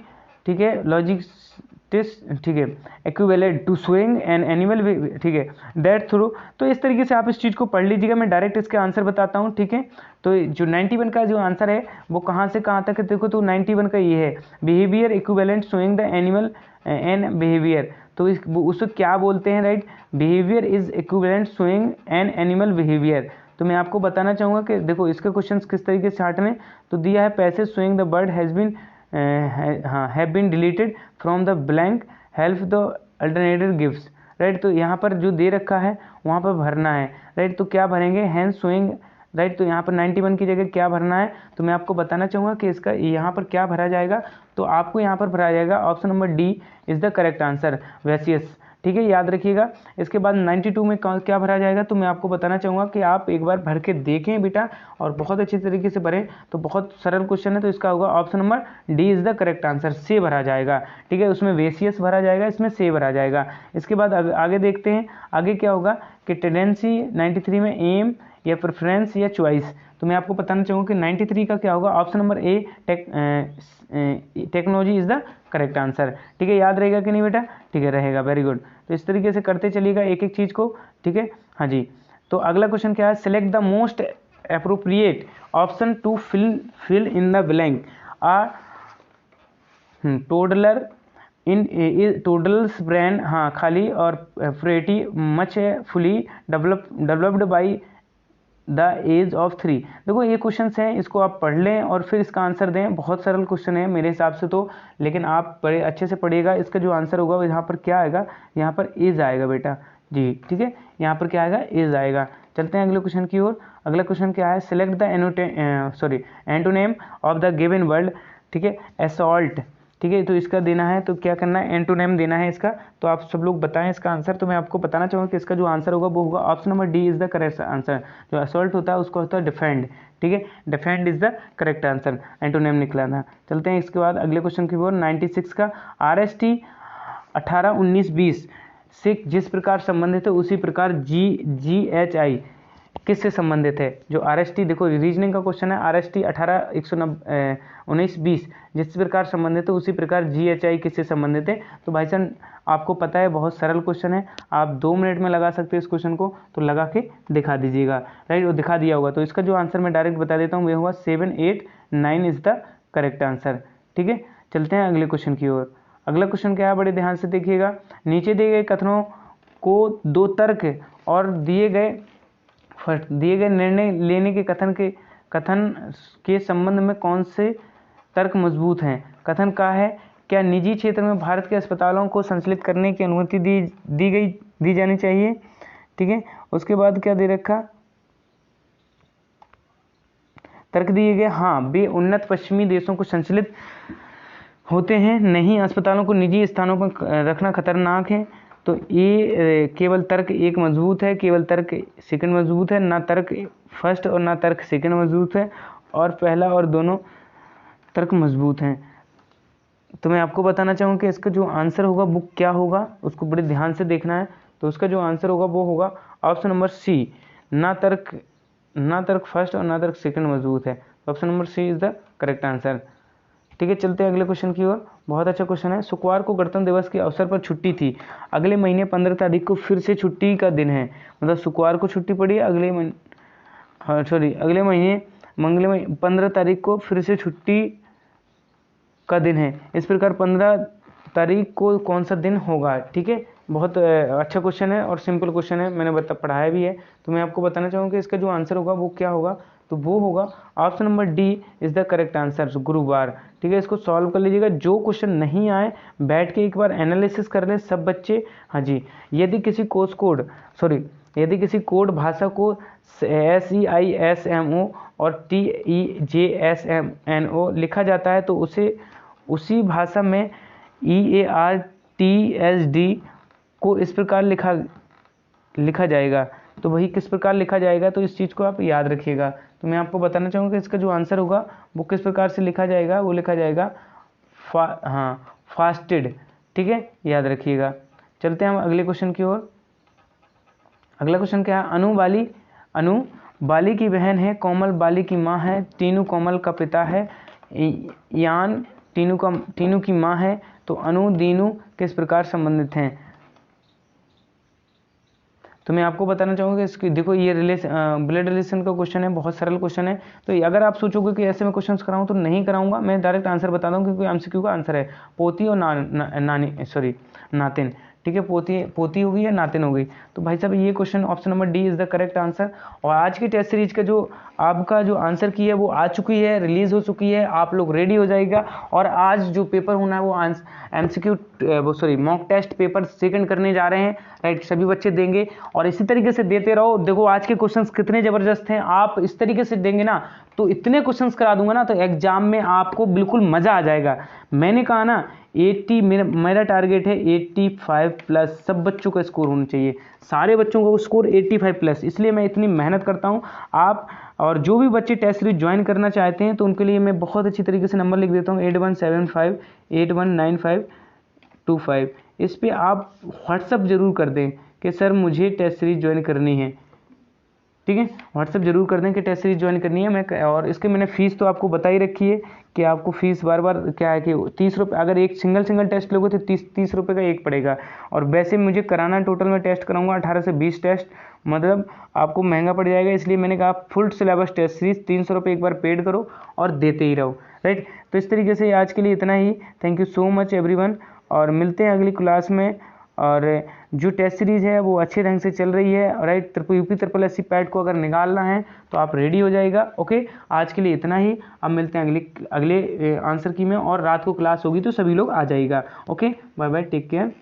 ठीक है, लॉजिक टेस्ट, ठीक है, equivalent to swing an animal, ठीक है, दैट थ्रू। तो इस तरीके से आप इस चीज़ को पढ़ लीजिएगा, मैं डायरेक्ट इसके आंसर बताता हूँ, ठीक है। तो जो 91 का जो आंसर है वो कहाँ से कहाँ तक है, देखो तो 91 का ये है, behaviour equivalent swing the animal an behaviour. तो उसको क्या बोलते हैं, right, behaviour is equivalent swing an animal behaviour. तो मैं आपको बताना चाहूँगा कि देखो इसके क्वेश्चन किस तरीके से छाटने, तो दिया है passage swing the bird has been have been deleted from the blank, help the alternative gives, right. तो यहाँ पर जो दे रखा है वहाँ पर भरना है, राइट। तो क्या भरेंगे, हैंड स्विंग, राइट। तो यहाँ पर 91 की जगह क्या भरना है, तो मैं आपको बताना चाहूँगा कि इसका यहाँ पर क्या भरा जाएगा, तो आपको यहाँ पर भरा जाएगा option number D is the correct answer, vicious, ठीक है, याद रखिएगा। इसके बाद 92 में क्या भरा जाएगा, तो मैं आपको बताना चाहूँगा कि आप एक बार भर के देखें बेटा और बहुत अच्छी तरीके से भरें, तो बहुत सरल क्वेश्चन है। तो इसका होगा option number D is the correct answer, से भरा जाएगा, ठीक है, उसमें वेसियस भरा जाएगा, इसमें से भरा जाएगा। इसके बाद आगे देखते हैं, आगे क्या होगा कि टेंडेंसी 93 में एम या प्रेफरेंस या चॉइस। तो मैं आपको बताना चाहूँगा कि 93 का क्या होगा, option number A technology is the correct answer, ठीक है, याद रहेगा कि नहीं बेटा, ठीक है, रहेगा, वेरी गुड। तो इस तरीके से करते चलिएगा एक एक चीज़ को, ठीक है। हाँ जी, तो अगला क्वेश्चन क्या है, select the most appropriate option to fill in the blank. Toddler in toddles brain, हाँ, खाली और pretty much fully developed by the age of 3। देखो ये क्वेश्चन हैं, इसको आप पढ़ लें और फिर इसका आंसर दें, बहुत सरल क्वेश्चन है मेरे हिसाब से तो, लेकिन आप बड़े अच्छे से पढ़िएगा। इसका जो आंसर होगा यहाँ पर क्या आएगा, यहाँ पर एज आएगा बेटा जी, ठीक है, यहाँ पर क्या आएगा, एज आएगा। चलते हैं अगले क्वेश्चन की ओर। अगला क्वेश्चन क्या है, select the antonym of the given word, ठीक है, असॉल्ट, ठीक है। तो इसका देना है, तो क्या करना है, एंटोनेम देना है इसका। तो आप सब लोग बताएं इसका आंसर। तो मैं आपको बताना चाहूँगा कि इसका जो आंसर होगा वो होगा option number D is the correct answer. जो असॉल्ट होता है उसको होता है डिफेंड, ठीक है, defend is the correct answer, antonym निकला था। चलते हैं इसके बाद अगले क्वेश्चन की ओर। 96 का RST 18, 19, 20 से जिस प्रकार संबंधित है उसी प्रकार GHI किससे संबंधित है। जो RST, देखो रीजनिंग का क्वेश्चन है, RST 18, 19, 20 जिस प्रकार संबंधित है उसी प्रकार GHI किससे संबंधित है। तो भाई साहब आपको पता है बहुत सरल क्वेश्चन है, आप 2 मिनट में लगा सकते हो इस क्वेश्चन को, तो लगा के दिखा दीजिएगा, राइट, वो दिखा दिया होगा। तो इसका जो आंसर मैं डायरेक्ट बता देता हूँ, वह हुआ 7, 8, 9 इज़ द करेक्ट आंसर, ठीक है। चलते हैं अगले क्वेश्चन की ओर। अगला क्वेश्चन क्या है, बड़े ध्यान से देखिएगा। नीचे दिए गए कथनों को 2 तर्क और दिए गए निर्णय लेने के कथन के संबंध में कौन से तर्क मजबूत हैं। कथन का है, क्या निजी क्षेत्र में भारत के अस्पतालों को संचालित करने की अनुमति दी जानी चाहिए। ठीक है, उसके बाद क्या दे रखा, तर्क दिए गए, हाँ वे उन्नत पश्चिमी देशों को संचालित होते हैं, नहीं अस्पतालों को निजी स्थानों पर रखना खतरनाक है। तो ये केवल तर्क एक मजबूत है, केवल तर्क सेकंड मजबूत है, ना तर्क फर्स्ट और ना तर्क सेकंड मजबूत है, और पहला और दोनों तर्क मजबूत हैं। तो मैं आपको बताना चाहूँ कि इसका जो आंसर होगा वो क्या होगा, उसको बड़े ध्यान से देखना है। तो उसका जो आंसर होगा वो होगा ऑप्शन नंबर सी, ना तर्क फर्स्ट और ना तर्क सेकंड मजबूत है। Option number C is the correct answer. ठीक है, चलते हैं अगले क्वेश्चन की ओर। बहुत अच्छा क्वेश्चन है। शुक्रवार को गणतंत्र दिवस के अवसर पर छुट्टी थी, अगले महीने 15 तारीख को फिर से छुट्टी का दिन है। मतलब शुक्रवार को छुट्टी पड़ी है, अगले महीने 15 तारीख को फिर से छुट्टी का दिन है। इस प्रकार 15 तारीख को कौन सा दिन होगा। ठीक है, बहुत अच्छा क्वेश्चन है और सिंपल क्वेश्चन है, मैंने पढ़ाया भी है। तो मैं आपको बताना चाहूँगा कि इसका जो आंसर होगा वो क्या होगा। तो वो होगा option number D is the correct answer, गुरुवार। ठीक है, इसको सॉल्व कर लीजिएगा। जो क्वेश्चन नहीं आए बैठ के एक बार एनालिसिस कर ले सब बच्चे। हाँ जी, यदि किसी किसी कोड भाषा को SEISMO और TEJSMNO लिखा जाता है तो उसे उसी भाषा में EARTSD को इस प्रकार लिखा जाएगा। तो वही किस प्रकार लिखा जाएगा, तो इस चीज़ को आप याद रखिएगा। तो मैं आपको बताना चाहूँगा कि इसका जो आंसर होगा वो किस प्रकार से लिखा जाएगा, वो लिखा जाएगा फास्टेड। ठीक है, याद रखिएगा। चलते हैं हम अगले क्वेश्चन की ओर। अगला क्वेश्चन क्या है, अनु बाली की बहन है, कोमल बाली की माँ है, टीनू कोमल का पिता है, यान टीनू की माँ है। तो अनु दीनू किस प्रकार संबंधित हैं। तो मैं आपको बताना चाहूँगा कि इसकी देखो ये ब्लड रिलेशन का क्वेश्चन है, बहुत सरल क्वेश्चन है। तो अगर आप सोचोगे कि ऐसे में क्वेश्चंस कराऊँ तो नहीं कराऊंगा, मैं डायरेक्ट आंसर बता दूँ क्योंकि MCQ का आंसर है पोती और नातिन। ठीक है, पोती हो गई या नातिन हो गई। तो भाई साहब ये question option number D is the correct answer. और आज की टेस्ट सीरीज का जो आपका जो आंसर की है वो आ चुकी है, रिलीज हो चुकी है, आप लोग रेडी हो जाएगा। और आज जो पेपर होना है वो MCQ mock test paper second करने जा रहे हैं, राइट। सभी बच्चे देंगे और इसी तरीके से देते रहो। देखो आज के क्वेश्चंस कितने जबरदस्त हैं, आप इस तरीके से देंगे ना तो इतने क्वेश्चंस करा दूंगा ना तो एग्जाम में आपको बिल्कुल मजा आ जाएगा। मैंने कहा ना 80, मेरा टारगेट है 85+। सब बच्चों का स्कोर होना चाहिए, सारे बच्चों का स्कोर 85+, इसलिए मैं इतनी मेहनत करता हूँ। आप और जो भी बच्चे टेस्ट सीरीज ज्वाइन करना चाहते हैं तो उनके लिए मैं बहुत अच्छी तरीके से नंबर लिख देता हूँ 8175819525। इस पर आप व्हाट्सअप जरूर कर दें कि सर मुझे टेस्ट सीरीज ज्वाइन करनी है। ठीक है, व्हाट्सअप जरूर कर दें कि टेस्ट सीरीज ज्वाइन करनी है। और इसके मैंने फ़ीस तो आपको बता ही रखी है कि आपको फ़ीस बार क्या है कि 30 रुपये, अगर एक सिंगल टेस्ट लोगे तो 30 रुपये का एक पड़ेगा। और वैसे मुझे कराना टोटल में टेस्ट कराऊंगा 18 से 20 टेस्ट, मतलब आपको महंगा पड़ जाएगा। इसलिए मैंने कहा फुल सिलेबस टेस्ट सीरीज 300 रुपये एक बार पेड करो और देते ही रहो, राइट। तो इस तरीके से आज के लिए इतना ही। Thank you so much everyone, और मिलते हैं अगली क्लास में। और जो टेस्ट सीरीज़ है वो अच्छे ढंग से चल रही है, राइट। UP SSC पैट को अगर निकालना है तो आप रेडी हो जाएगा। ओके, आज के लिए इतना ही। अब मिलते हैं अगले आंसर की में, और रात को क्लास होगी तो सभी लोग आ जाएगा। Okay, bye bye, take care.